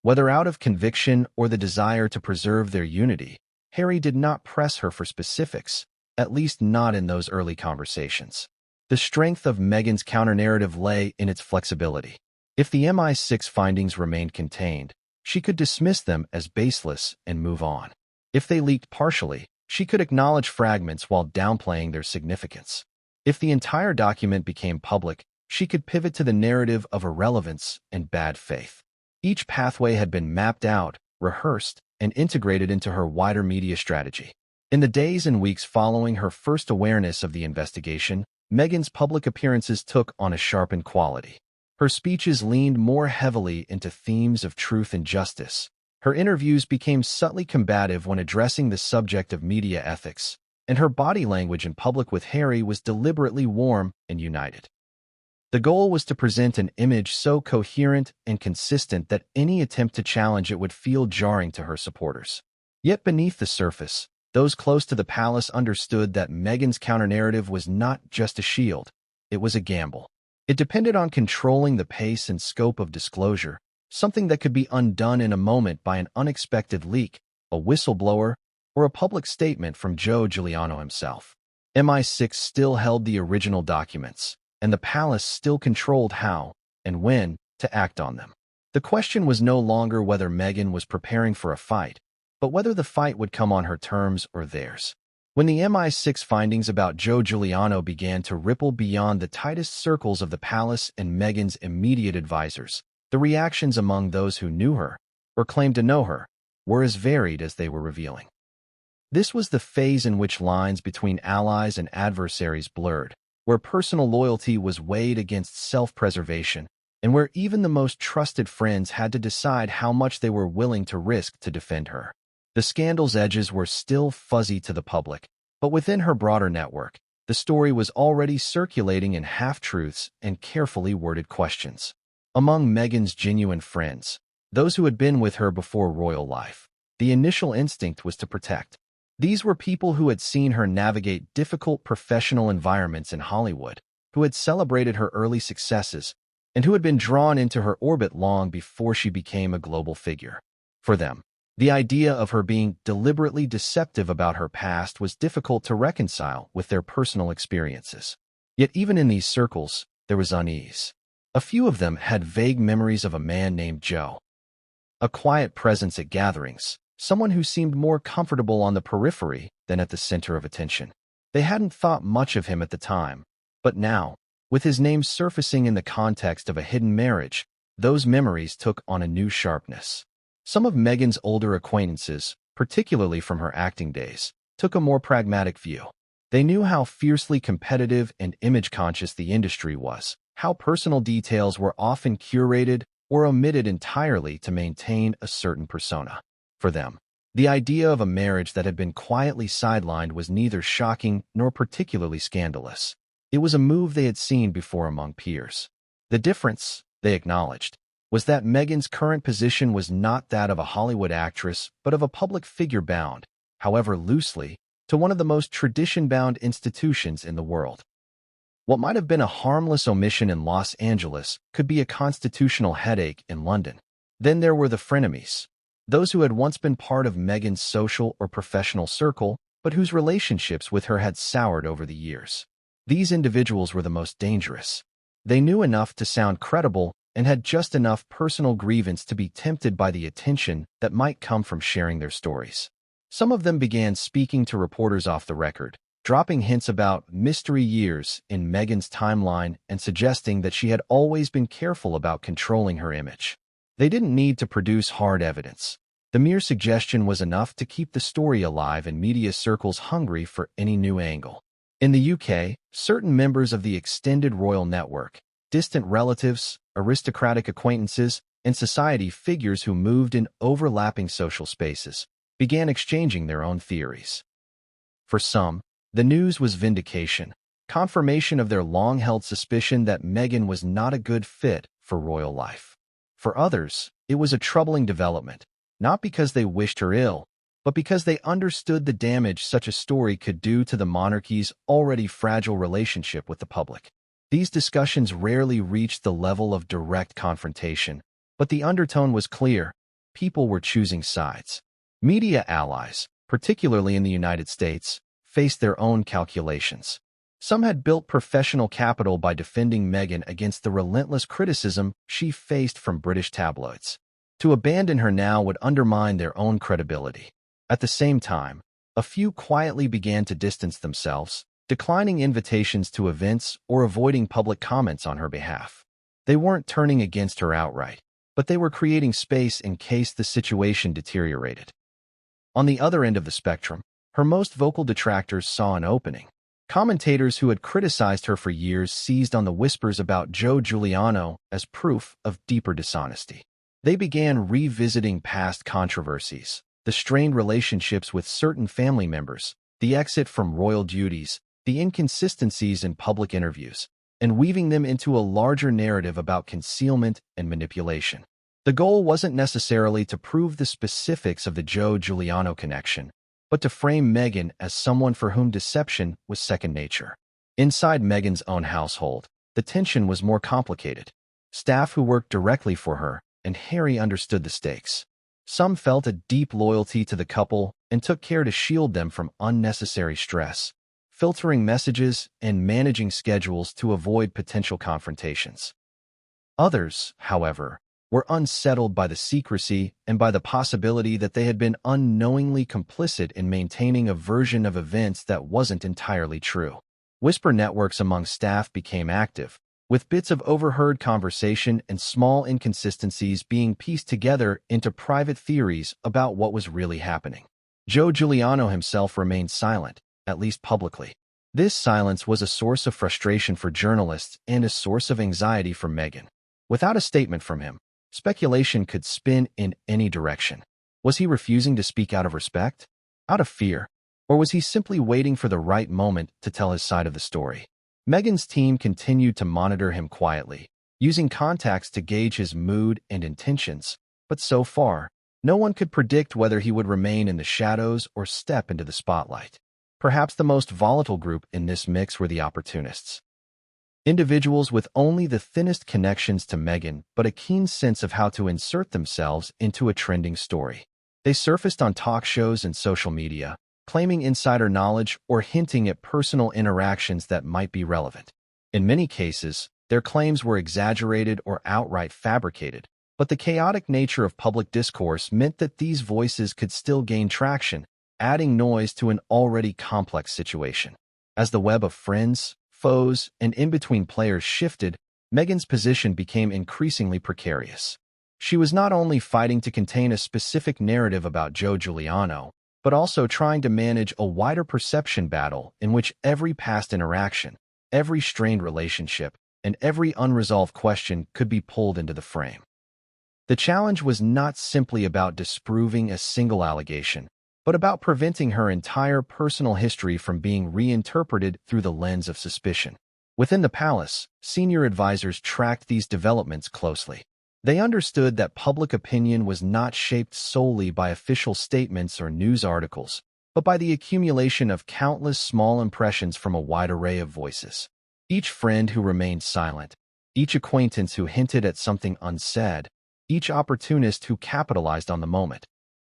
Whether out of conviction or the desire to preserve their unity, Harry did not press her for specifics, at least not in those early conversations. The strength of Meghan's counter-narrative lay in its flexibility. If the MI6 findings remained contained, she could dismiss them as baseless and move on. If they leaked partially, she could acknowledge fragments while downplaying their significance. If the entire document became public, she could pivot to the narrative of irrelevance and bad faith. Each pathway had been mapped out, rehearsed, and integrated into her wider media strategy. In the days and weeks following her first awareness of the investigation, Meghan's public appearances took on a sharpened quality. Her speeches leaned more heavily into themes of truth and justice. Her interviews became subtly combative when addressing the subject of media ethics, and her body language in public with Harry was deliberately warm and united. The goal was to present an image so coherent and consistent that any attempt to challenge it would feel jarring to her supporters. Yet beneath the surface, those close to the palace understood that Meghan's counter-narrative was not just a shield, it was a gamble. It depended on controlling the pace and scope of disclosure, something that could be undone in a moment by an unexpected leak, a whistleblower, or a public statement from Joe Guiliano himself. MI6 still held the original documents, and the palace still controlled how, and when, to act on them. The question was no longer whether Meghan was preparing for a fight, but whether the fight would come on her terms or theirs. When the MI6 findings about Joe Guiliano began to ripple beyond the tightest circles of the palace and Meghan's immediate advisors, the reactions among those who knew her, or claimed to know her, were as varied as they were revealing. This was the phase in which lines between allies and adversaries blurred, where personal loyalty was weighed against self-preservation, and where even the most trusted friends had to decide how much they were willing to risk to defend her. The scandal's edges were still fuzzy to the public, but within her broader network, the story was already circulating in half-truths and carefully worded questions. Among Meghan's genuine friends, those who had been with her before royal life, the initial instinct was to protect. These were people who had seen her navigate difficult professional environments in Hollywood, who had celebrated her early successes, and who had been drawn into her orbit long before she became a global figure. For them, the idea of her being deliberately deceptive about her past was difficult to reconcile with their personal experiences. Yet even in these circles, there was unease. A few of them had vague memories of a man named Joe. A quiet presence at gatherings, someone who seemed more comfortable on the periphery than at the center of attention. They hadn't thought much of him at the time, but now, with his name surfacing in the context of a hidden marriage, those memories took on a new sharpness. Some of Meghan's older acquaintances, particularly from her acting days, took a more pragmatic view. They knew how fiercely competitive and image-conscious the industry was, how personal details were often curated or omitted entirely to maintain a certain persona. For them, the idea of a marriage that had been quietly sidelined was neither shocking nor particularly scandalous. It was a move they had seen before among peers. The difference, they acknowledged, was that Meghan's current position was not that of a Hollywood actress, but of a public figure bound, however loosely, to one of the most tradition-bound institutions in the world. What might have been a harmless omission in Los Angeles could be a constitutional headache in London. Then there were the frenemies, those who had once been part of Meghan's social or professional circle, but whose relationships with her had soured over the years. These individuals were the most dangerous. They knew enough to sound credible and had just enough personal grievance to be tempted by the attention that might come from sharing their stories. Some of them began speaking to reporters off the record, dropping hints about mystery years in Meghan's timeline and suggesting that she had always been careful about controlling her image. They didn't need to produce hard evidence. The mere suggestion was enough to keep the story alive and media circles hungry for any new angle. In the UK, certain members of the extended royal network, distant relatives, aristocratic acquaintances, and society figures who moved in overlapping social spaces, began exchanging their own theories. For some, the news was vindication, confirmation of their long-held suspicion that Meghan was not a good fit for royal life. For others, it was a troubling development, not because they wished her ill, but because they understood the damage such a story could do to the monarchy's already fragile relationship with the public. These discussions rarely reached the level of direct confrontation, but the undertone was clear. People were choosing sides. Media allies, particularly in the United States, faced their own calculations. Some had built professional capital by defending Meghan against the relentless criticism she faced from British tabloids. To abandon her now would undermine their own credibility. At the same time, a few quietly began to distance themselves, declining invitations to events or avoiding public comments on her behalf. They weren't turning against her outright, but they were creating space in case the situation deteriorated. On the other end of the spectrum, her most vocal detractors saw an opening. Commentators who had criticized her for years seized on the whispers about Joe Guiliano as proof of deeper dishonesty. They began revisiting past controversies, the strained relationships with certain family members, the exit from royal duties, the inconsistencies in public interviews, and weaving them into a larger narrative about concealment and manipulation. The goal wasn't necessarily to prove the specifics of the Joe Guiliano connection, but to frame Meghan as someone for whom deception was second nature. Inside Meghan's own household, the tension was more complicated. Staff who worked directly for her and Harry understood the stakes. Some felt a deep loyalty to the couple and took care to shield them from unnecessary stress, filtering messages and managing schedules to avoid potential confrontations. Others, however, were unsettled by the secrecy and by the possibility that they had been unknowingly complicit in maintaining a version of events that wasn't entirely true. Whisper networks among staff became active, with bits of overheard conversation and small inconsistencies being pieced together into private theories about what was really happening. Joe Guiliano himself remained silent, at least publicly. This silence was a source of frustration for journalists and a source of anxiety for Meghan. Without a statement from him, speculation could spin in any direction. Was he refusing to speak out of respect? Out of fear? Or was he simply waiting for the right moment to tell his side of the story? Meghan's team continued to monitor him quietly, using contacts to gauge his mood and intentions, but so far, no one could predict whether he would remain in the shadows or step into the spotlight. Perhaps the most volatile group in this mix were the opportunists. Individuals with only the thinnest connections to Meghan but a keen sense of how to insert themselves into a trending story. They surfaced on talk shows and social media, claiming insider knowledge or hinting at personal interactions that might be relevant. In many cases, their claims were exaggerated or outright fabricated, but the chaotic nature of public discourse meant that these voices could still gain traction, adding noise to an already complex situation. As the web of friends, foes, and in-between players shifted, Meghan's position became increasingly precarious. She was not only fighting to contain a specific narrative about Joe Guiliano, but also trying to manage a wider perception battle in which every past interaction, every strained relationship, and every unresolved question could be pulled into the frame. The challenge was not simply about disproving a single allegation, but about preventing her entire personal history from being reinterpreted through the lens of suspicion. Within the palace, senior advisors tracked these developments closely. They understood that public opinion was not shaped solely by official statements or news articles, but by the accumulation of countless small impressions from a wide array of voices. Each friend who remained silent, each acquaintance who hinted at something unsaid, each opportunist who capitalized on the moment.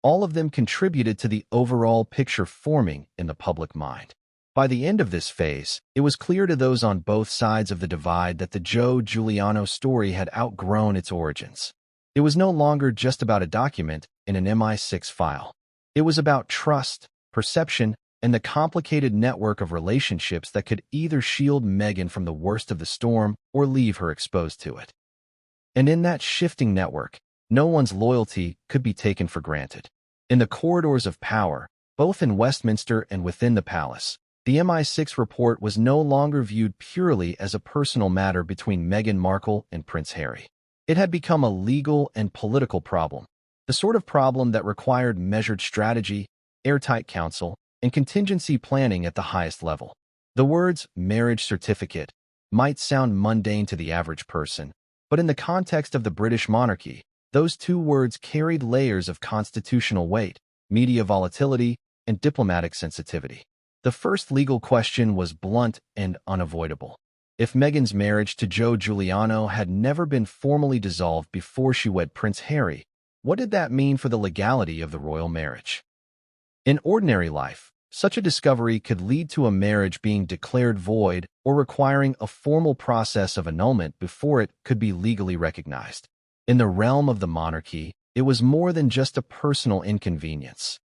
All of them contributed to the overall picture forming in the public mind. By the end of this phase, it was clear to those on both sides of the divide that the Joe Guiliano story had outgrown its origins. It was no longer just about a document in an MI6 file. It was about trust, perception, and the complicated network of relationships that could either shield Meghan from the worst of the storm or leave her exposed to it. And in that shifting network, No one's loyalty could be taken for granted. In the corridors of power, both in Westminster and within the palace, the MI6 report was no longer viewed purely as a personal matter between Meghan Markle and Prince Harry. It had become a legal and political problem, the sort of problem that required measured strategy, airtight counsel, and contingency planning at the highest level. The words marriage certificate might sound mundane to the average person, but in the context of the British monarchy, those two words carried layers of constitutional weight, media volatility, and diplomatic sensitivity. The first legal question was blunt and unavoidable. If Meghan's marriage to Joe Guiliano had never been formally dissolved before she wed Prince Harry, what did that mean for the legality of the royal marriage? In ordinary life, such a discovery could lead to a marriage being declared void or requiring a formal process of annulment before it could be legally recognized. In the realm of the monarchy, it was more than just a personal inconvenience.